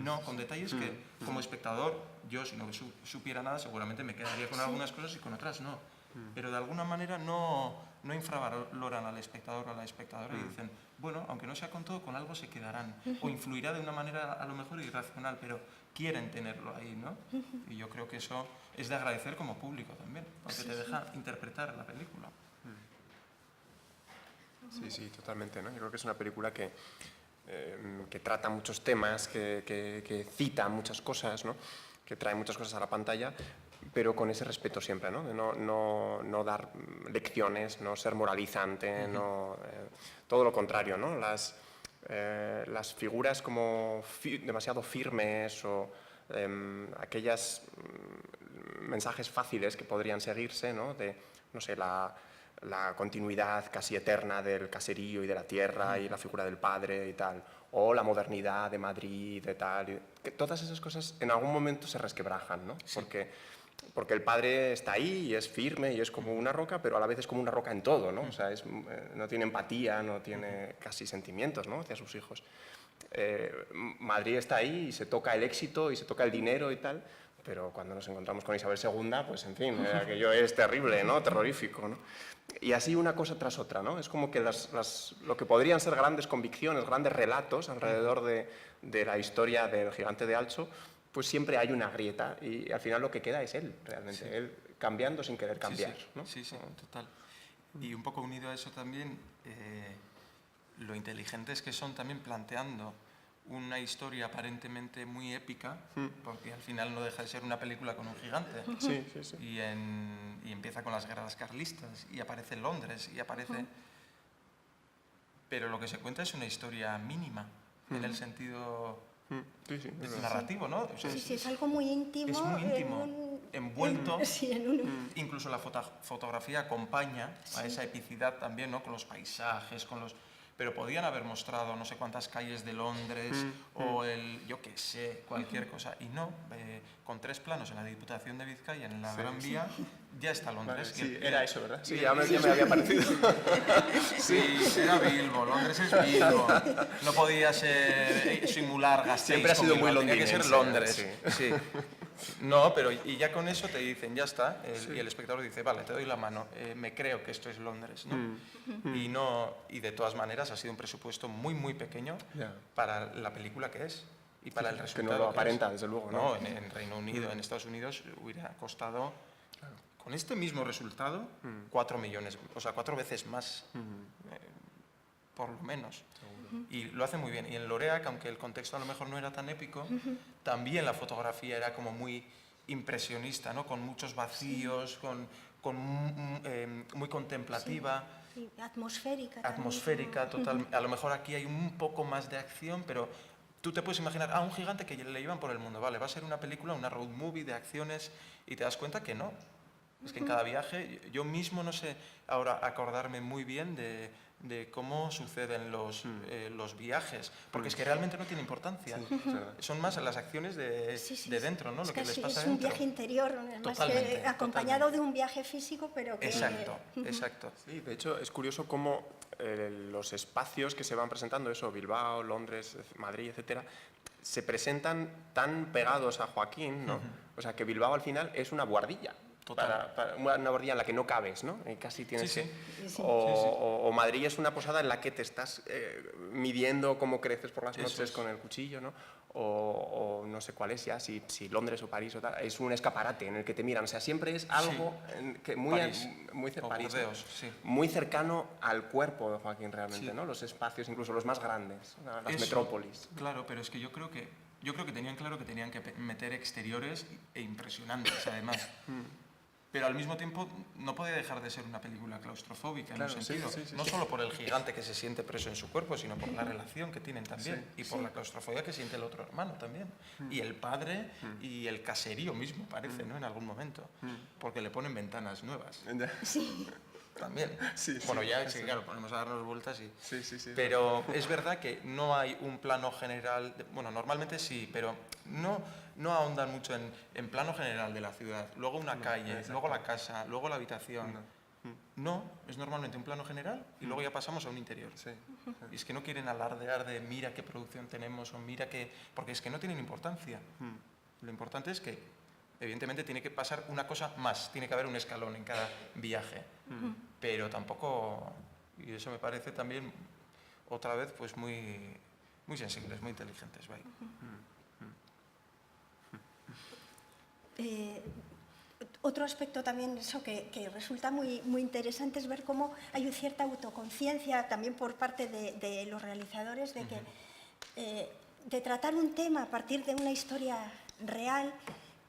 No, con detalles que como espectador, yo si no supiera nada seguramente me quedaría con algunas cosas y con otras no. Pero de alguna manera no infravaloran al espectador o a la espectadora y dicen, bueno, aunque no sea con todo, con algo se quedarán. O influirá de una manera a lo mejor irracional, pero quieren tenerlo ahí, ¿no? Y yo creo que eso es de agradecer como público también, porque te deja interpretar la película. Sí, totalmente, ¿no? Yo creo que es una película que trata muchos temas, que cita muchas cosas, ¿no? Que trae muchas cosas a la pantalla, pero con ese respeto siempre, ¿no? De no dar lecciones, no ser moralizante, todo lo contrario, ¿no? Las figuras como demasiado firmes o aquellos mensajes fáciles que podrían seguirse, ¿no? De, no sé, la continuidad casi eterna del caserío y de la tierra y la figura del padre y tal, o la modernidad de Madrid y tal, que todas esas cosas en algún momento se resquebrajan, ¿no? Sí. Porque el padre está ahí y es firme y es como una roca, pero a la vez es como una roca en todo, ¿no? O sea, no tiene empatía, no tiene casi sentimientos, ¿no? Hacia sus hijos. Madrid está ahí y se toca el éxito y se toca el dinero y tal, pero cuando nos encontramos con Isabel II, pues en fin, aquello es terrible, ¿no? Terrorífico, ¿no? Y así una cosa tras otra, ¿no? Es como que lo que podrían ser grandes convicciones, grandes relatos alrededor de la historia del gigante de Alcho, pues siempre hay una grieta y al final lo que queda es él, realmente, Sí. él cambiando sin querer cambiar, sí, ¿no? sí, total. Y un poco unido a eso también, lo inteligentes que son también planteando una historia aparentemente muy épica, porque al final no deja de ser una película con un gigante. Sí, sí, sí. Y empieza con las guerras carlistas, y aparece Londres, y aparece... Pero lo que se cuenta es una historia mínima, en el sentido Sí, sí, es verdad. narrativo, ¿no? O sea, Sí, es algo muy íntimo. es muy íntimo, envuelto. Sí, en un... Incluso la fotografía acompaña a esa epicidad también, ¿no? Con los paisajes, con los... Pero podían haber mostrado no sé cuántas calles de Londres o yo qué sé, cualquier cosa. Y no, con 3 planos en la Diputación de Vizcaya, en la Gran Vía, ya está Londres. Vale, sí, que- era eso, ¿verdad? Sí, ya me había parecido. Sí, era Bilbo, Londres es Bilbo. No podía ser simular Gasteiz. Siempre ha sido con muy Bilbao, tenía que ser londinense, Londres. Sí. No, pero y ya con eso te dicen, ya está, y el espectador dice, vale, te doy la mano, me creo que esto es Londres, ¿no? Y de todas maneras ha sido un presupuesto muy, muy pequeño Ya. para la película que es y para el Que resultado. no lo que aparenta, es. desde luego, ¿no? No, en Reino Unido, en Estados Unidos hubiera costado, con este mismo resultado, 4 millones, o sea, 4 veces más, por lo menos. Y lo hace muy bien. Y en Loreac, aunque el contexto a lo mejor no era tan épico, también la fotografía era como muy impresionista, ¿no? Con muchos vacíos, muy contemplativa. Sí, atmosférica. también, Atmosférica, como- total. A lo mejor aquí hay un poco más de acción, pero tú te puedes imaginar a un gigante que le llevan por el mundo. Vale, va a ser una película, una road movie de acciones, y te das cuenta que no. Es que en cada viaje, yo mismo no sé ahora acordarme muy bien de cómo suceden los viajes, porque es que realmente no tiene importancia. Son más las acciones de dentro, ¿no? Es Lo que les casi- pasa es un dentro. viaje interior, más Totalmente, que acompañado de un viaje físico, pero que... Exacto, exacto. Sí, de hecho es curioso cómo los espacios que se van presentando, eso, Bilbao, Londres, Madrid, etcétera, se presentan tan pegados a Joaquín, ¿no? O sea, que Bilbao al final es una buhardilla. Total. Una buhardilla en la que no cabes, ¿no? Y casi tienes Sí, que... sí. O Madrid es una posada en la que te estás midiendo cómo creces por las Eso noches es. con el cuchillo, ¿no? O no sé cuál es ya, si Londres o París o tal, es un escaparate en el que te miran. O sea, siempre es algo que muy, París. O París, Burdeos, sí. muy cercano al cuerpo de Joaquín realmente, Sí. ¿no? Los espacios, incluso los más grandes, las Eso, metrópolis. Claro, pero es que yo creo que tenían claro que tenían que meter exteriores e impresionantes, además. Pero al mismo tiempo no puede dejar de ser una película claustrofóbica Claro, en un sí, sentido. sí, sí, No sí. solo por el gigante que se siente preso en su cuerpo, sino por la relación que tienen también. Y por la claustrofobia que siente el otro hermano también. Y el padre y el caserío mismo parece, ¿no? En algún momento. Porque le ponen ventanas nuevas. También. Sí, sí, bueno, ya sí. sí, claro, ponemos a darnos vueltas y... Sí. Pero es verdad que no hay un plano general, bueno, normalmente sí, pero no ahondan mucho en plano general de la ciudad. Luego una calle, exacto. luego la casa, luego la habitación. No, es normalmente un plano general y luego ya pasamos a un interior. Sí. Y es que no quieren alardear de mira qué producción tenemos o mira qué... Porque es que no tienen importancia. Lo importante es que, evidentemente, tiene que pasar una cosa más, tiene que haber un escalón en cada viaje. Pero tampoco... Y eso me parece también, otra vez, pues muy sensibles, muy inteligentes. Vaya. Otro aspecto también eso que resulta muy interesante es ver cómo hay una cierta autoconciencia también por parte de los realizadores de que de tratar un tema a partir de una historia real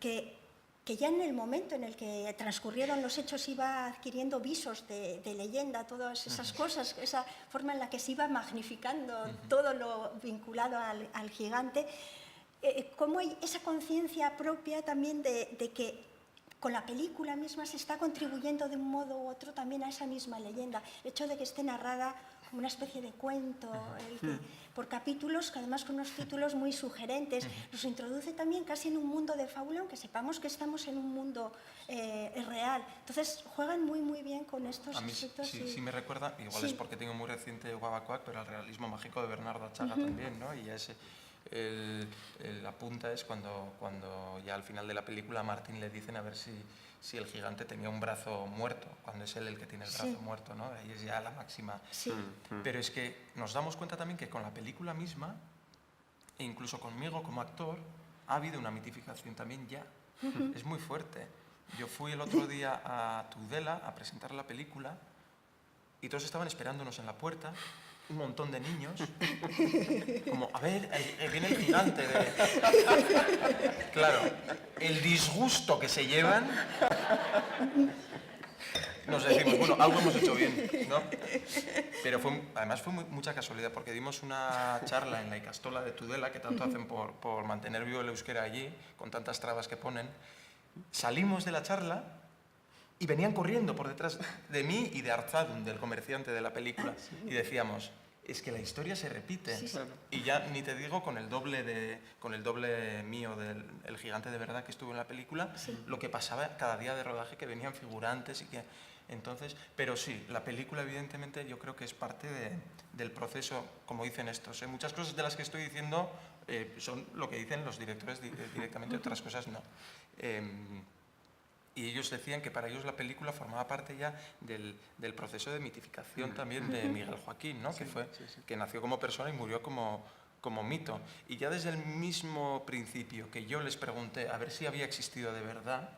que que ya en el momento en el que transcurrieron los hechos iba adquiriendo visos de leyenda, todas esas cosas, esa forma en la que se iba magnificando todo lo vinculado al gigante, cómo hay esa conciencia propia también de que con la película misma se está contribuyendo de un modo u otro también a esa misma leyenda. El hecho de que esté narrada como una especie de cuento, por capítulos, que además con unos títulos muy sugerentes, nos introduce también casi en un mundo de fábula, aunque sepamos que estamos en un mundo real. Entonces juegan muy muy bien con estos a mí aspectos. sí me recuerda, igual sí. es porque tengo muy reciente Guabacoac, pero al realismo mágico de Bernardo Achaga también, ¿no? Y ese, la punta es cuando ya al final de la película a Martín le dicen a ver si el gigante tenía un brazo muerto, cuando es él el que tiene el brazo muerto, ¿no? Ahí es ya la máxima. Sí. Pero es que nos damos cuenta también que con la película misma, e incluso conmigo como actor, ha habido una mitificación también ya. Es muy fuerte. Yo fui el otro día a Tudela a presentar la película y todos estaban esperándonos en la puerta, un montón de niños, como, a ver, viene el gigante. Claro, el disgusto que se llevan, nos decimos, bueno, algo hemos hecho bien, ¿no? Pero además fue mucha casualidad, porque dimos una charla en la Icastola de Tudela, que tanto hacen por mantener vivo el euskera allí, con tantas trabas que ponen. Salimos de la charla y venían corriendo por detrás de mí y de Arzadun, del comerciante de la película, y decíamos, es que la historia se repite. Sí, sí. Y ya ni te digo con el doble mío del el gigante de verdad que estuvo en la película, lo que pasaba cada día de rodaje, que venían figurantes y que... Entonces, pero sí, la película evidentemente yo creo que es parte del proceso, como dicen estos. Muchas cosas de las que estoy diciendo son lo que dicen los directores directamente, otras cosas no. Y ellos decían que para ellos la película formaba parte ya del proceso de mitificación también de Miguel Joaquín, ¿no? Que nació como persona y murió como mito. Y ya desde el mismo principio que yo les pregunté a ver si había existido de verdad,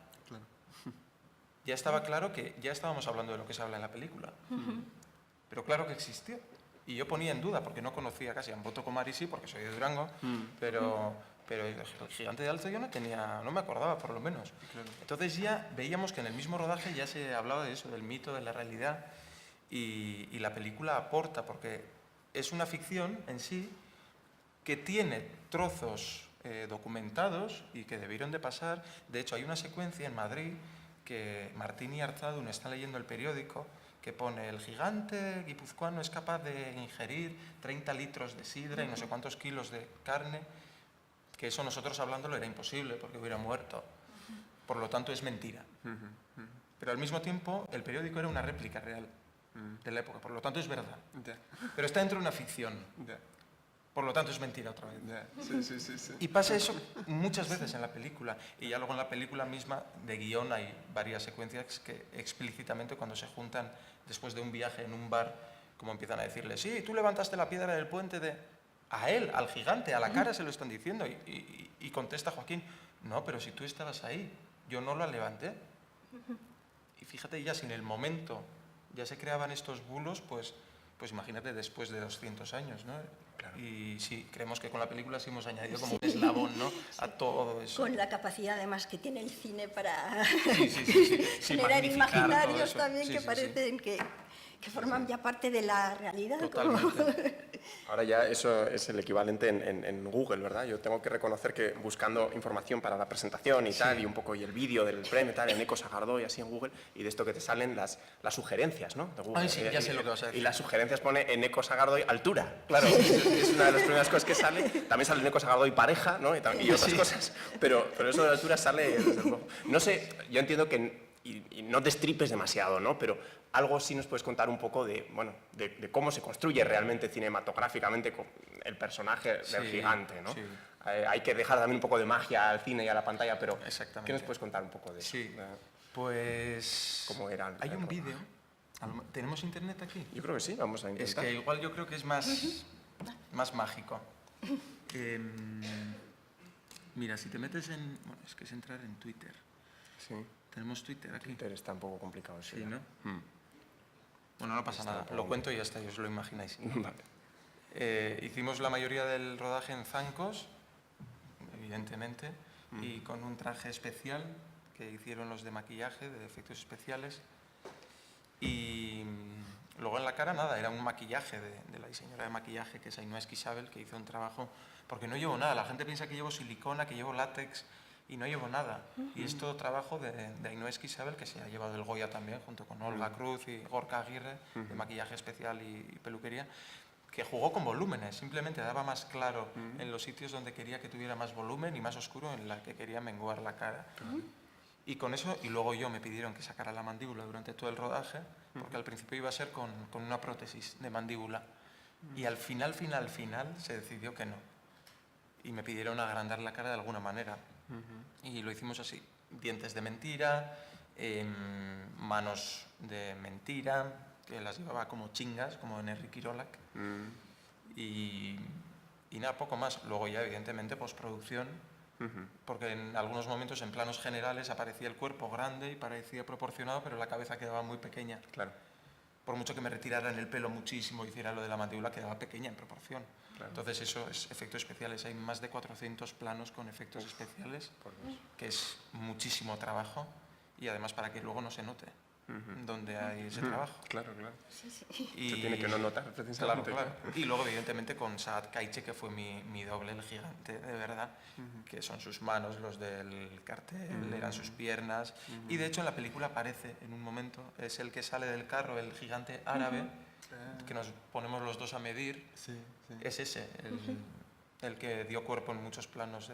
ya estaba claro que ya estábamos hablando de lo que se habla en la película. Pero claro que existió. Y yo ponía en duda, porque no conocía casi a Amboto Comari, sí, porque soy de Durango, pero el gigante de Alto yo no me acordaba, por lo menos. Claro. Entonces ya veíamos que en el mismo rodaje ya se hablaba de eso, del mito, de la realidad, y la película aporta, porque es una ficción en sí que tiene trozos documentados y que debieron de pasar. De hecho, hay una secuencia en Madrid que Martín y Arzadun están leyendo el periódico que pone: el gigante guipuzcoano es capaz de ingerir 30 litros de sidra y no sé cuántos kilos de carne, que eso nosotros hablándolo era imposible porque hubiera muerto. Por lo tanto, es mentira. Pero al mismo tiempo, el periódico era una réplica real de la época, por lo tanto es verdad. Pero está dentro de una ficción. Por lo tanto, es mentira otra vez. Sí. Y pasa eso muchas veces en la película. Y ya luego en la película misma, de guión, hay varias secuencias que explícitamente, cuando se juntan después de un viaje en un bar, como empiezan a decirle, sí, tú levantaste la piedra del puente de... A él, al gigante, a la cara se lo están diciendo. Y contesta Joaquín, no, pero si tú estabas ahí, yo no la levanté. Y fíjate, ya si en el momento ya se creaban estos bulos, pues imagínate después de 200 años, ¿no? Claro. Y sí, creemos que con la película sí hemos añadido como un eslabón, ¿no? A todo eso. Con la capacidad además que tiene el cine para sí, generar imaginarios eso. también que parecen que forman ya parte de la realidad. Totalmente. Ahora ya eso es el equivalente en Google, ¿verdad? Yo tengo que reconocer que buscando información para la presentación y tal, y un poco y el vídeo del premio y tal, en Eco Sagardoy, así en Google, y de esto que te salen las sugerencias, ¿no? De Google. Ay, sí, ya sé lo que vas a decir. Y las sugerencias pone en Eco Sagardoy altura, claro, es una de las primeras cosas que sale. También sale en Eco Sagardoy pareja, ¿no? Y otras cosas, pero eso de la altura sale desde luego. No sé, yo entiendo que y no destripes demasiado, ¿no? Pero algo sí nos puedes contar un poco de cómo se construye realmente cinematográficamente el personaje del gigante, ¿no? Sí. Hay que dejar también un poco de magia al cine y a la pantalla, pero ¿qué nos puedes contar un poco de eso? Sí, pues... ¿Cómo era? Hay un vídeo. ¿Tenemos internet aquí? Yo creo que sí, vamos a intentar. Es que igual yo creo que es más mágico. Mira, si te metes en... Bueno, es que es entrar en Twitter. Sí. Tenemos Twitter aquí. Twitter está un poco complicado. Sí, ¿no? Bueno, no pasa nada. Lo cuento y ya está, os lo imagináis. Vale. Hicimos la mayoría del rodaje en zancos, evidentemente, y con un traje especial que hicieron los de maquillaje, de efectos especiales. Y luego en la cara nada, era un maquillaje de la diseñadora de maquillaje, que es Ainhoa Esquisabel, que hizo un trabajo, porque no llevo nada, la gente piensa que llevo silicona, que llevo látex, y no llevo nada. Y es todo trabajo de Ainhoa Esquisabel, que se ha llevado el Goya también, junto con Olga Cruz y Gorka Aguirre, de maquillaje especial y peluquería, que jugó con volúmenes, simplemente daba más claro en los sitios donde quería que tuviera más volumen y más oscuro en la que quería menguar la cara. Y con eso, y luego me pidieron que sacara la mandíbula durante todo el rodaje, porque al principio iba a ser con una prótesis de mandíbula. Y al final se decidió que no. Y me pidieron agrandar la cara de alguna manera. Y lo hicimos así, dientes de mentira, manos de mentira, que las llevaba como chingas, como en Enrique Irolac. Y nada, poco más. Luego ya, evidentemente, postproducción, porque en algunos momentos, en planos generales, aparecía el cuerpo grande y parecía proporcionado, pero la cabeza quedaba muy pequeña. Claro. Por mucho que me retiraran el pelo muchísimo y hiciera lo de la mandíbula, quedaba pequeña en proporción. Claro. Entonces eso es efectos especiales. Hay más de 400 planos con efectos especiales, que es muchísimo trabajo, y además para que luego no se note donde hay ese trabajo. Claro, claro. Sí, sí. Se tiene que no notar, precisamente. Claro. Y luego, evidentemente, con Saad Kaiche, que fue mi doble, el gigante, de verdad, que son sus manos, los del cartel, eran sus piernas. Y de hecho, en la película aparece en un momento, es el que sale del carro, el gigante árabe, que nos ponemos los dos a medir. Es ese, el que dio cuerpo en muchos planos.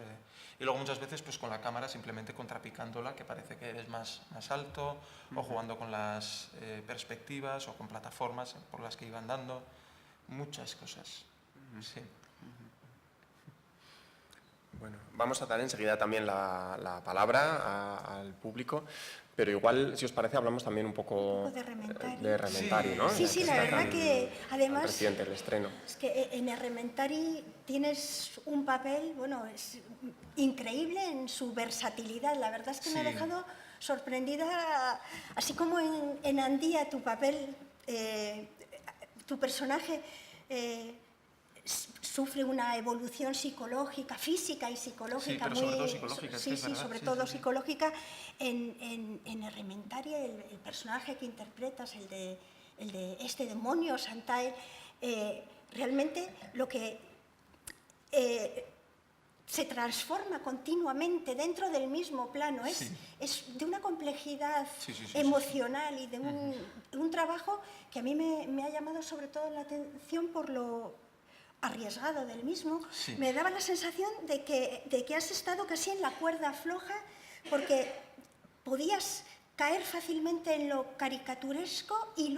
Y luego muchas veces pues con la cámara simplemente contrapicándola, que parece que eres más alto, o jugando con las perspectivas o con plataformas por las que iban dando. Muchas cosas. Sí. Bueno, vamos a dar enseguida también la palabra al público, pero igual, si os parece, hablamos también un poco de Rementari. De Rementari, ¿no? Sí, la verdad que además reciente el estreno. Es que en Rementari tienes un papel, bueno, es increíble en su versatilidad. La verdad es que me ha dejado sorprendida, así como en Andía tu papel, tu personaje sufre una evolución psicológica, física y psicológica. Sí, pero sobre todo psicológica. Sobre todo psicológica. En Rementari, el personaje que interpretas, el de este demonio, Santae, realmente lo que se transforma continuamente dentro del mismo plano. Es de una complejidad emocional y de un trabajo que a mí me ha llamado sobre todo la atención por lo arriesgado del mismo. Me daba la sensación de que has estado casi en la cuerda floja, porque podías caer fácilmente en lo caricaturesco y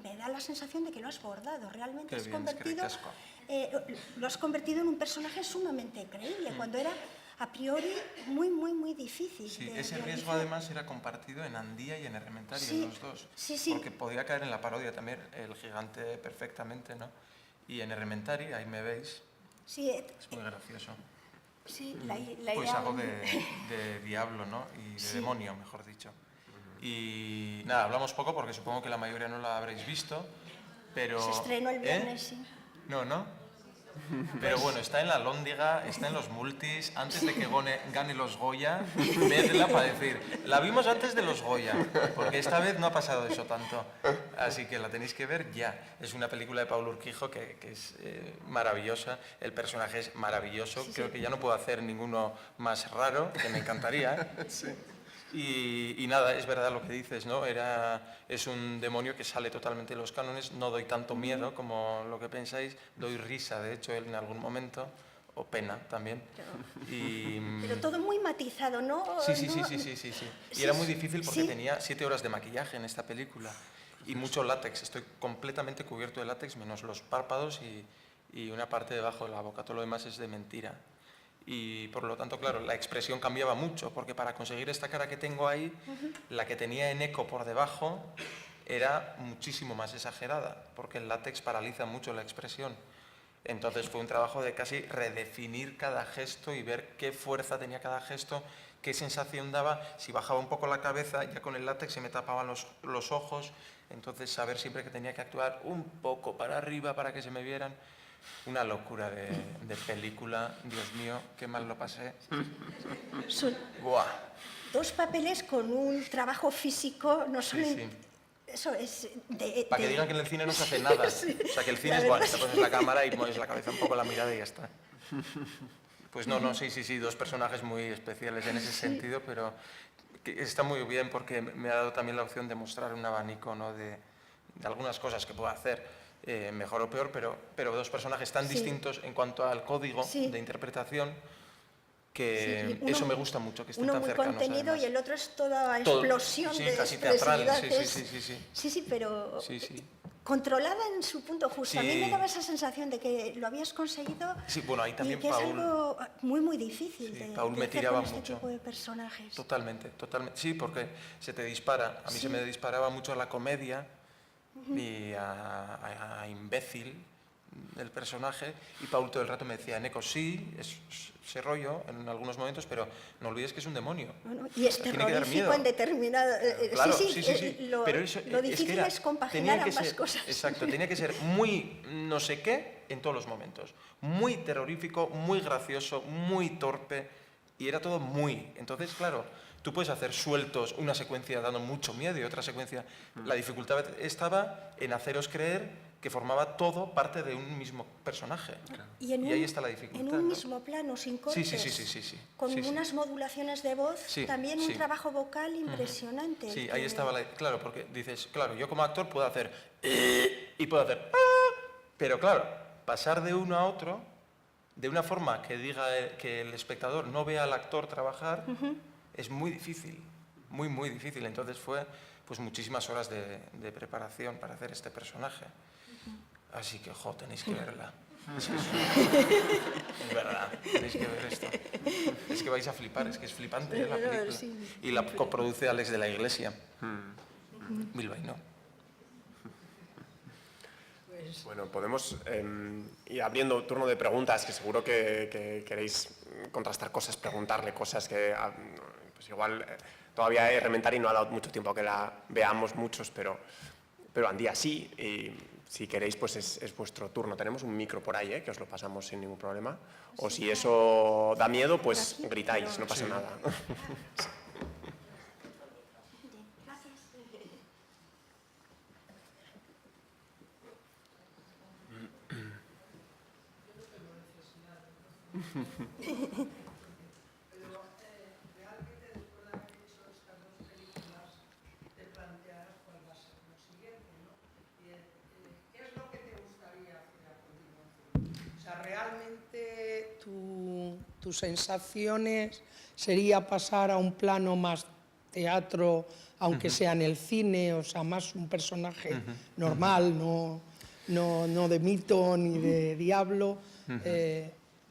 me da la sensación de que lo has bordado. Realmente lo has convertido en un personaje sumamente creíble, cuando era a priori muy difícil. Sí, ese riesgo además era compartido en Andía y en Rementari, en los dos. Porque podía caer en la parodia también el gigante perfectamente, ¿no? Y en Rementari, ahí me veis, es muy gracioso. Sí, pues hago de diablo, ¿no? Y de demonio, mejor dicho. Y nada, hablamos poco porque supongo que la mayoría no la habréis visto, pero... Se estrenó el viernes, sí. No. Pero bueno, está en la Lóndiga, está en los multis, antes de que gane los Goya, vedla para decir, la vimos antes de los Goya, porque esta vez no ha pasado eso tanto. Así que la tenéis que ver ya. Es una película de Paulo Urquijo que es maravillosa, el personaje es maravilloso, creo que ya no puedo hacer ninguno más raro, que me encantaría. Y nada, es verdad lo que dices, ¿no? Es un demonio que sale totalmente de los cánones, no doy tanto miedo como lo que pensáis, doy risa, de hecho, él en algún momento, o pena también. Pero todo muy matizado, ¿no? Sí. Y era muy difícil porque tenía 7 horas de maquillaje en esta película y mucho látex, estoy completamente cubierto de látex, menos los párpados y una parte debajo de la boca, todo lo demás es de mentira. Y por lo tanto, claro, la expresión cambiaba mucho, porque para conseguir esta cara que tengo ahí, la que tenía en eco por debajo era muchísimo más exagerada, porque el látex paraliza mucho la expresión. Entonces fue un trabajo de casi redefinir cada gesto y ver qué fuerza tenía cada gesto, qué sensación daba. Si bajaba un poco la cabeza, ya con el látex se me tapaban los ojos, entonces saber siempre que tenía que actuar un poco para arriba para que se me vieran. Una locura de película, Dios mío, qué mal lo pasé. ¡Buah! 2 papeles con un trabajo físico, no solo... Sí, sí. Eso es Para que digan que en el cine no se hace nada. Sí, O sea, que el la cine es, verdad bueno, es te pones la cámara y mueves la cabeza un poco, la mirada y ya está. Pues no, sí, 2 personajes muy especiales en ese sentido, pero que está muy bien porque me ha dado también la opción de mostrar un abanico, ¿no?, de algunas cosas que puedo hacer mejor o peor, pero 2 personajes tan distintos en cuanto al código de interpretación que uno, eso me gusta mucho, que estén uno tan muy cercanos. contenido además. y el otro es toda Todo, explosión sí, de casi teatral, expresividades. sí, Pero sí, sí. controlada en su punto justo. A mí me Sí. daba esa sensación de que lo habías conseguido Sí, bueno, ahí también y que Paul, es algo muy difícil sí, de Paul me hacer tiraba con este mucho. tipo de personajes. Totalmente. Sí, porque se te dispara. A mí se me disparaba mucho a la comedia y a imbécil del personaje, y Paul todo el rato me decía, Neko, sí, es ese rollo en algunos momentos, pero no olvides que es un demonio. Bueno, y es Tiene que dar terrorífico miedo. en determinada... Claro, sí. Pero eso, lo difícil es compaginar ambas ser, cosas. Exacto, tenía que ser muy no sé qué en todos los momentos. Muy terrorífico, muy gracioso, muy torpe, y era todo muy. Entonces, claro, tú puedes hacer sueltos una secuencia dando mucho miedo y otra secuencia... La dificultad estaba en haceros creer que formaba todo parte de un mismo personaje. Y ahí está la dificultad. En un mismo plano, sin cortes. Sí. Con unas modulaciones de voz, también un trabajo vocal impresionante. Sí, ahí estaba claro, porque dices, claro, yo como actor puedo hacer y puedo hacer pero claro, pasar de uno a otro de una forma que diga que el espectador no vea al actor trabajar es muy difícil, muy difícil. Entonces fue pues muchísimas horas de preparación para hacer este personaje. Así que, tenéis que verla. Es verdad, tenéis que ver esto. Es que vais a flipar, es que es flipante la película. Y la coproduce Alex de la Iglesia. Bilbaíno. Bueno, podemos ir abriendo turno de preguntas, que seguro que queréis contrastar cosas, preguntarle cosas que pues igual todavía Errementari no ha dado mucho tiempo a que la veamos muchos, pero Andía sí, y si queréis pues es vuestro turno. Tenemos un micro por ahí, que os lo pasamos sin ningún problema. O si eso da miedo, pues gritáis, no pasa nada. Realmente tus sensaciones sería pasar a un plano más teatro, aunque sea en el cine, o sea, más un personaje normal, no de mito ni de diablo.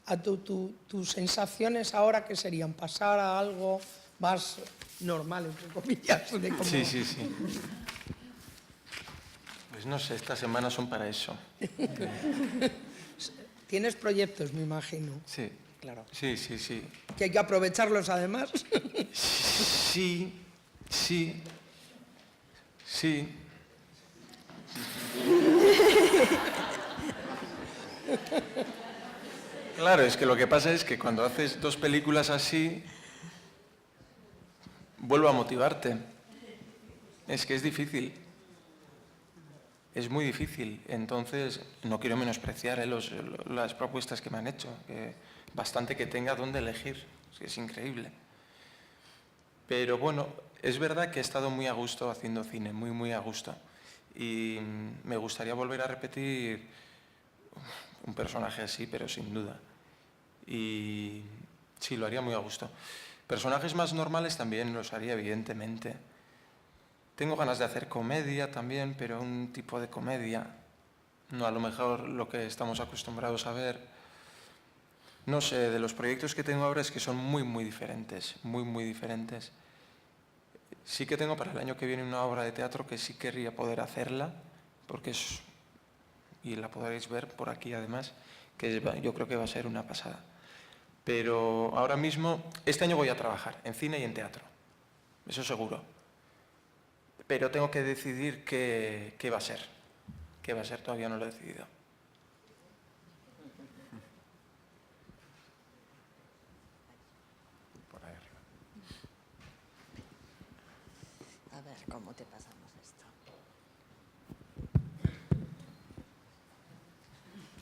A tus sensaciones ahora, ¿qué serían? Pasar a algo más normal, entre comillas. Sí. Pues no sé, estas semanas son para eso. Tienes proyectos, me imagino. Sí. Claro. Sí. Que hay que aprovecharlos, además. Sí. Claro, es que lo que pasa es que cuando haces 2 películas así, vuelvo a motivarte. Es que es difícil. Es muy difícil. Entonces, no quiero menospreciar las propuestas que me han hecho. Bastante que tenga donde elegir. Es increíble. Pero bueno, es verdad que he estado muy a gusto haciendo cine, muy a gusto. Y me gustaría volver a repetir un personaje así, pero sin duda. Y sí, lo haría muy a gusto. Personajes más normales también los haría, evidentemente. Tengo ganas de hacer comedia también, pero un tipo de comedia, no a lo mejor lo que estamos acostumbrados a ver. No sé, de los proyectos que tengo ahora es que son muy diferentes, muy diferentes. Sí que tengo para el año que viene una obra de teatro que sí querría poder hacerla, porque y la podréis ver por aquí además, que yo creo que va a ser una pasada. Pero ahora mismo, este año voy a trabajar en cine y en teatro, eso seguro. Pero tengo que decidir qué va a ser. ¿Qué va a ser? Todavía no lo he decidido. Por ahí arriba. ¿Cómo te pasamos esto?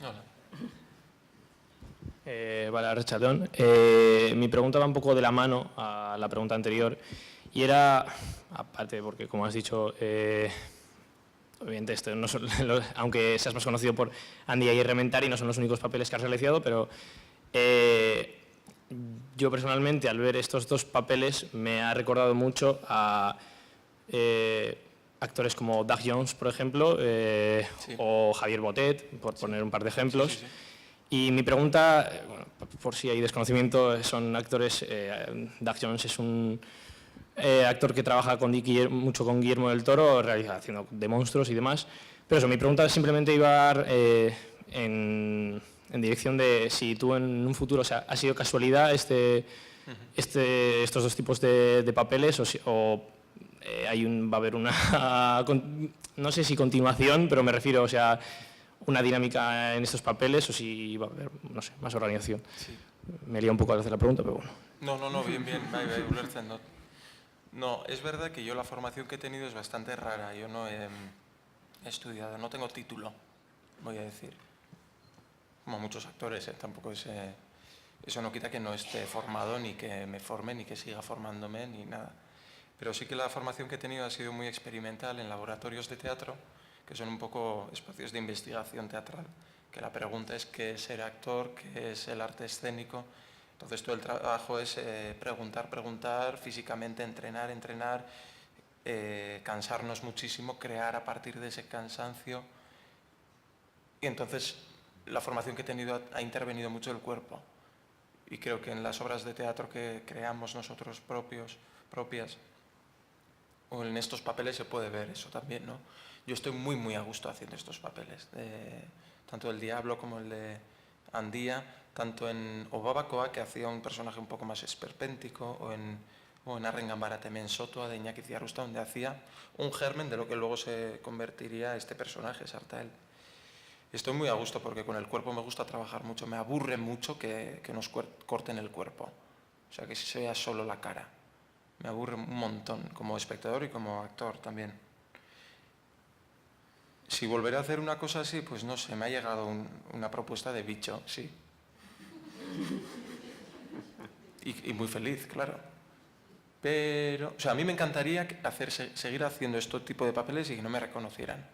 Hola. Vale, Arratsaldeon. Mi pregunta va un poco de la mano a la pregunta anterior y era, aparte, porque como has dicho, obviamente esto no son aunque seas más conocido por Andia y Rementari, no son los únicos papeles que has realizado, pero yo personalmente al ver estos dos papeles me ha recordado mucho a actores como Doug Jones, por ejemplo, Sí. o Javier Botet, por poner un par de ejemplos. Sí, sí, sí. Y mi pregunta, bueno, por si hay desconocimiento, son actores. Doug Jones es un actor que trabaja mucho con Guillermo del Toro, haciendo de monstruos y demás. Pero eso, mi pregunta simplemente iba en dirección de si tú en un futuro, o sea, ¿ha sido casualidad estos dos tipos de papeles o va a haber una, no sé si continuación, pero me refiero, o sea, una dinámica en estos papeles o si va a haber, no sé, más organización? Sí. Me lía un poco al hacer la pregunta, pero bueno. No, bien, bai, ulertzen dut. No, es verdad que yo la formación que he tenido es bastante rara. Yo no he estudiado, no tengo título, voy a decir. Como muchos actores, tampoco es... eso no quita que no esté formado, ni que me forme, ni que siga formándome, ni nada. Pero sí que la formación que he tenido ha sido muy experimental en laboratorios de teatro, que son un poco espacios de investigación teatral, que la pregunta es qué es ser actor, qué es el arte escénico. Entonces todo el trabajo es preguntar, físicamente entrenar, cansarnos muchísimo, crear a partir de ese cansancio. Y entonces la formación que he tenido ha intervenido mucho el cuerpo. Y creo que en las obras de teatro que creamos nosotros propias, o en estos papeles se puede ver eso también, ¿no? Yo estoy muy a gusto haciendo estos papeles, tanto el Diablo como el de Andía, tanto en Obabakoa, que hacía un personaje un poco más esperpéntico, o en Arrenganbaratemen Sotoa de Iñaki Ziarusta, donde hacía un germen de lo que luego se convertiría este personaje, Sartael. Estoy muy a gusto porque con el cuerpo me gusta trabajar mucho, me aburre mucho que nos corten el cuerpo, o sea, que se vea solo la cara. Me aburre un montón, como espectador y como actor también. Si volveré a hacer una cosa así, pues no sé, me ha llegado una propuesta de Bicho, sí. Y muy feliz, claro. Pero, o sea, a mí me encantaría seguir haciendo este tipo de papeles y que no me reconocieran.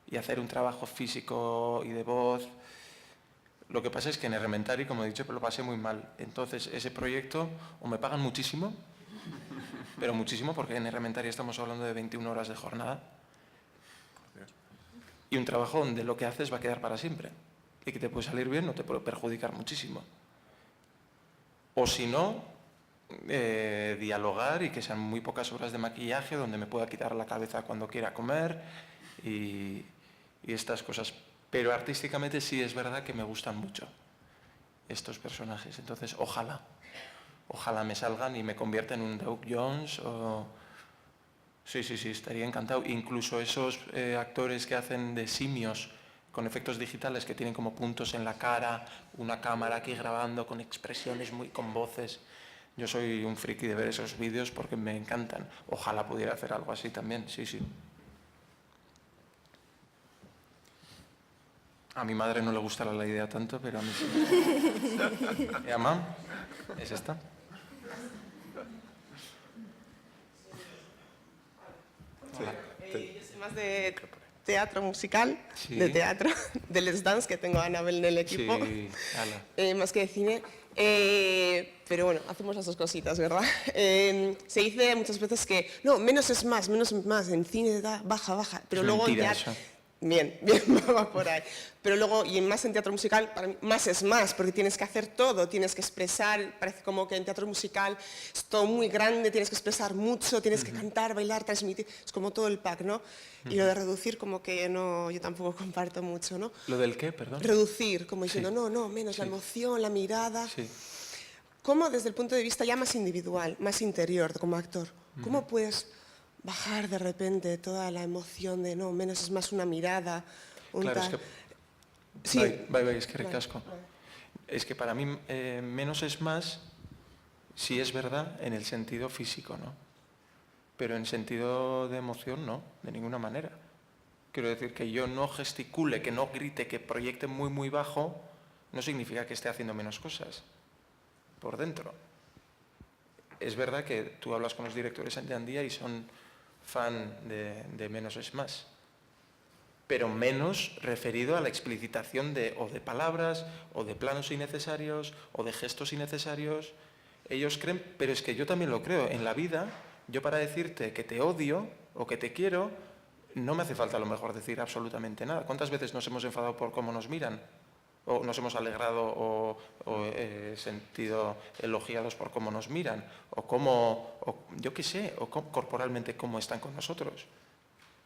Y hacer un trabajo físico y de voz. Lo que pasa es que en Errementari, como he dicho, lo pasé muy mal. Entonces, ese proyecto, o me pagan muchísimo, pero muchísimo, porque en Errementari estamos hablando de 21 horas de jornada, y un trabajo donde lo que haces va a quedar para siempre, y que te puede salir bien o te puede perjudicar muchísimo. O si no, dialogar y que sean muy pocas horas de maquillaje donde me pueda quitar la cabeza cuando quiera comer y estas cosas. Pero artísticamente sí es verdad que me gustan mucho estos personajes. Entonces, ojalá me salgan y me conviertan en un Doug Jones o... Sí, estaría encantado. Incluso esos actores que hacen de simios con efectos digitales que tienen como puntos en la cara, una cámara aquí grabando con expresiones, con voces. Yo soy un friki de ver esos vídeos porque me encantan. Ojalá pudiera hacer algo así también, sí. A mi madre no le gustará la idea tanto, pero a mí sí. ¿Y a mam? ¿Es esta? Yo soy más de teatro musical, Sí. de teatro, de Les Dance, que tengo a Anabel en el equipo, Sí, ala. más que de cine. Pero bueno, hacemos las dos cositas, ¿verdad? Se dice muchas veces que, no, menos es más, en cine da, baja, pero Es luego mentira ya... eso. Bien, va por ahí. Pero luego, y más en teatro musical, para mí, más es más, porque tienes que hacer todo, tienes que expresar, parece como que en teatro musical es todo muy grande, tienes que expresar mucho, tienes que cantar, bailar, transmitir, es como todo el pack, ¿no? Y lo de reducir como que no, yo tampoco comparto mucho, ¿no? ¿Lo del qué, perdón? Reducir, como diciendo, Sí. no, menos la emoción, la mirada. Sí. ¿Cómo desde el punto de vista ya más individual, más interior como actor, cómo puedes bajar de repente toda la emoción de no, menos es más una mirada, un Claro, tal? es que... Sí. Es que recasco. Es que para mí menos es más, si es verdad, en el sentido físico, ¿no? pero en sentido de emoción no, de ninguna manera. Quiero decir que yo no gesticule, que no grite, que proyecte muy, muy bajo, no significa que esté haciendo menos cosas por dentro. Es verdad que tú hablas con los directores de Andía y son fan de menos es más, pero menos referido a la explicitación o de palabras, o de planos innecesarios, o de gestos innecesarios. Ellos creen, pero es que yo también lo creo, en la vida, yo para decirte que te odio o que te quiero, no me hace falta a lo mejor decir absolutamente nada. ¿Cuántas veces nos hemos enfadado por cómo nos miran? ¿O nos hemos alegrado o sentido elogiados por cómo nos miran? Yo qué sé, corporalmente cómo están con nosotros.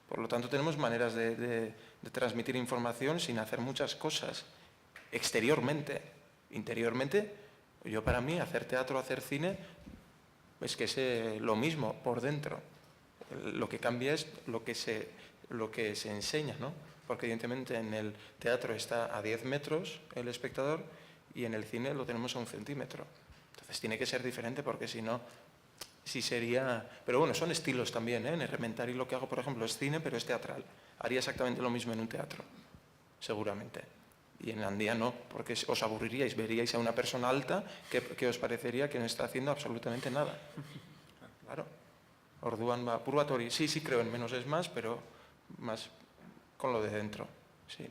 Por lo tanto, tenemos maneras de transmitir información sin hacer muchas cosas. Exteriormente. Interiormente, yo para mí, hacer teatro, hacer cine, es que es lo mismo por dentro. Lo que cambia es lo que se enseña, ¿no? Porque evidentemente en el teatro está a 10 metros el espectador y en el cine lo tenemos a 1 centímetro. Entonces tiene que ser diferente porque si no, sí sería... Pero bueno, son estilos también, ¿eh? En Errementari lo que hago, por ejemplo, es cine, pero es teatral. Haría exactamente lo mismo en un teatro, seguramente. Y en Andía no, porque os aburriríais, veríais a una persona alta que os parecería que no está haciendo absolutamente nada. Claro. Orduan va, purgatori, sí creo en menos es más, pero más con lo de dentro, sí.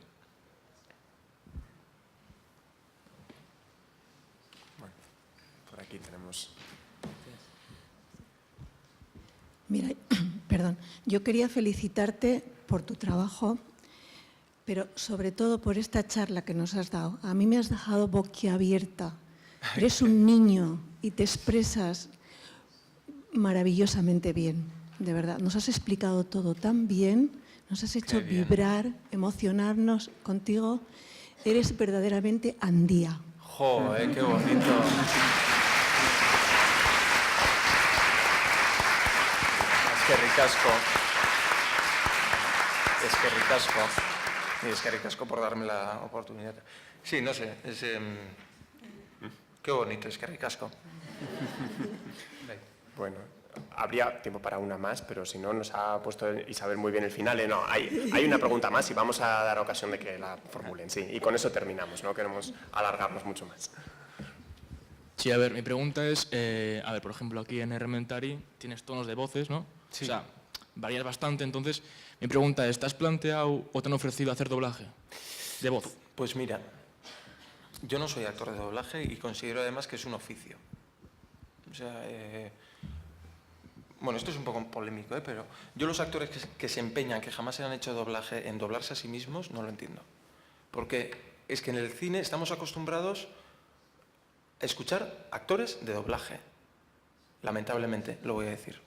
Bueno, por aquí tenemos... Mira, perdón, yo quería felicitarte por tu trabajo, pero sobre todo por esta charla que nos has dado. A mí me has dejado boquiabierta. Eres un niño y te expresas maravillosamente bien, de verdad. Nos has explicado todo tan bien, nos has hecho vibrar, emocionarnos contigo. Eres verdaderamente Andía. ¡Joder, qué bonito! Es que ricasco por darme la oportunidad. Sí, no sé, qué bonito, es que ricasco. Bueno, habría tiempo para una más, pero si no, nos ha puesto Isabel muy bien el final. No, hay una pregunta más y vamos a dar ocasión de que la formulen, sí. Y con eso terminamos, no queremos alargarnos mucho más. Sí, a ver, mi pregunta es, por ejemplo, aquí en Errementari tienes tonos de voces, ¿no? Sí. O sea, varías bastante, entonces mi pregunta es, ¿te has planteado o te han ofrecido hacer doblaje de voz? Pues mira, yo no soy actor de doblaje y considero además que es un oficio. O sea, bueno, esto es un poco polémico, pero yo los actores que se empeñan, que jamás se han hecho doblaje, en doblarse a sí mismos, no lo entiendo. Porque es que en el cine estamos acostumbrados a escuchar actores de doblaje. Lamentablemente, lo voy a decir.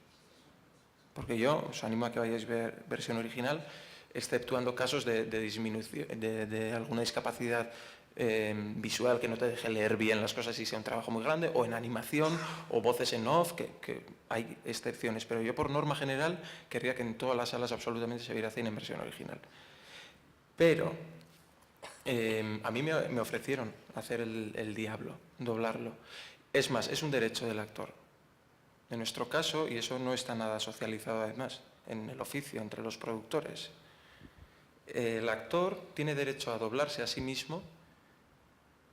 Porque yo os animo a que vayáis a ver versión original, exceptuando casos de disminución, de alguna discapacidad visual que no te deje leer bien las cosas y sea un trabajo muy grande, o en animación, o voces en off, que hay excepciones. Pero yo, por norma general, querría que en todas las salas absolutamente se viera cine en versión original. Pero a mí me ofrecieron hacer el Diablo, doblarlo. Es más, es un derecho del actor. En nuestro caso, y eso no está nada socializado además, en el oficio, entre los productores, el actor tiene derecho a doblarse a sí mismo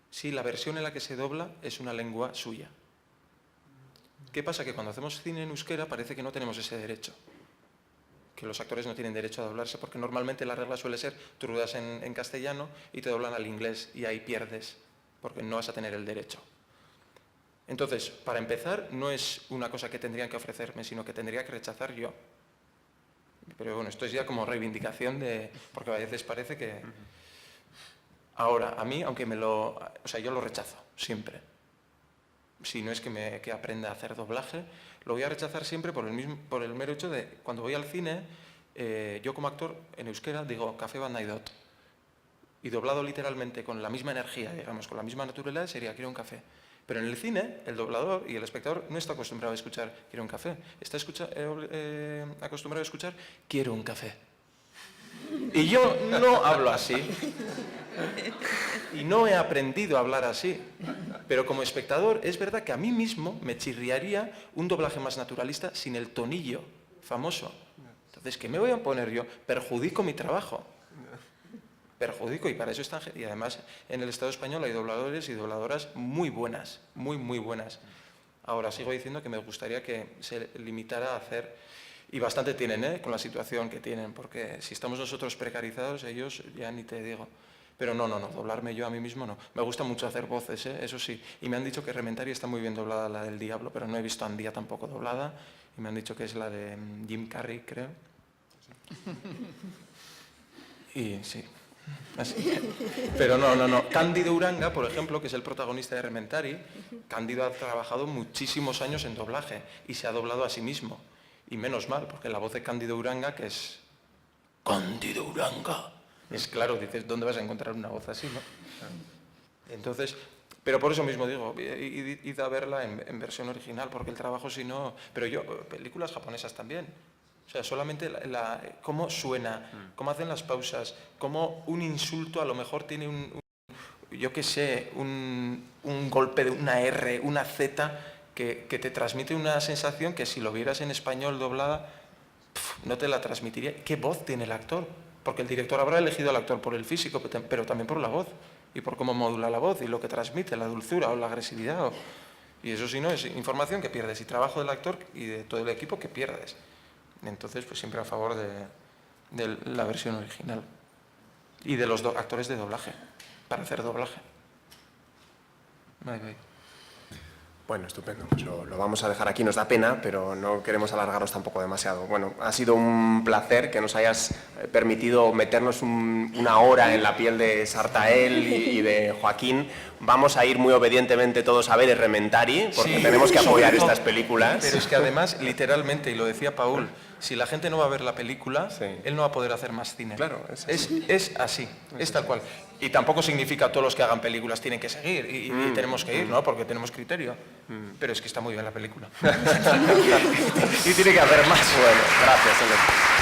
si la versión en la que se dobla es una lengua suya. ¿Qué pasa? Que cuando hacemos cine en euskera parece que no tenemos ese derecho, que los actores no tienen derecho a doblarse, porque normalmente la regla suele ser, tú ruedas en castellano y te doblan al inglés y ahí pierdes, porque no vas a tener el derecho. Entonces, para empezar, no es una cosa que tendrían que ofrecerme, sino que tendría que rechazar yo. Pero bueno, esto es ya como reivindicación porque a veces parece que... Ahora, a mí, aunque yo lo rechazo, siempre. Si no es que aprenda a hacer doblaje, lo voy a rechazar siempre por el mero hecho de, cuando voy al cine, yo como actor, en euskera, digo, café bandaidot. Y doblado literalmente con la misma energía, digamos, con la misma naturalidad, sería, quiero un café. Pero en el cine, el doblador y el espectador no está acostumbrado a escuchar quiero un café. Está acostumbrado a escuchar quiero un café. Y yo no hablo así. Y no he aprendido a hablar así. Pero como espectador, es verdad que a mí mismo me chirriaría un doblaje más naturalista sin el tonillo famoso. Entonces, ¿qué me voy a poner yo? Perjudico mi trabajo. Perjudico, y para eso están... Y además, en el Estado español hay dobladores y dobladoras muy buenas, muy, muy buenas. Ahora, sigo diciendo que me gustaría que se limitara a hacer... Y bastante tienen, con la situación que tienen, porque si estamos nosotros precarizados, ellos ya ni te digo. Pero no, doblarme yo a mí mismo no. Me gusta mucho hacer voces, eso sí. Y me han dicho que Rementari está muy bien doblada, la del Diablo, pero no he visto a Andía tampoco doblada. Y me han dicho que es la de Jim Carrey, creo. Y sí, así. Pero no. Cándido Uranga, por ejemplo, que es el protagonista de Rementari, Cándido ha trabajado muchísimos años en doblaje y se ha doblado a sí mismo. Y menos mal, porque la voz de Cándido Uranga, que es... Cándido Uranga. Es claro, dices, ¿dónde vas a encontrar una voz así, no? Entonces, pero por eso mismo digo, id a verla en versión original, porque el trabajo si no... Pero yo, películas japonesas también. O sea, solamente cómo suena, cómo hacen las pausas, cómo un insulto a lo mejor tiene yo qué sé, un golpe de una R, una Z, que te transmite una sensación que si lo vieras en español doblada, no te la transmitiría. ¿Qué voz tiene el actor? Porque el director habrá elegido al actor por el físico, pero también por la voz, y por cómo modula la voz, y lo que transmite, la dulzura o la agresividad. Y eso si no, es información que pierdes, y trabajo del actor y de todo el equipo que pierdes. Entonces, pues siempre a favor de la versión original. Y de los actores de doblaje, para hacer doblaje. Bueno, estupendo. Pues lo vamos a dejar aquí. Nos da pena, pero no queremos alargarnos tampoco demasiado. Bueno, ha sido un placer que nos hayas permitido meternos una hora en la piel de Sartael y de Joaquín. Vamos a ir muy obedientemente todos a ver Rementari, porque Sí, tenemos que apoyar sobre todo. estas películas. Pero es que además, literalmente, y lo decía Paul, si la gente no va a ver la película, Sí. él no va a poder hacer más cine. Claro, es es así, es tal cual. Y tampoco significa todos los que hagan películas tienen que seguir y tenemos que ir, ¿no? Porque tenemos criterio. Pero es que está muy bien la película. Y tiene que haber más. Bueno, gracias, Elena.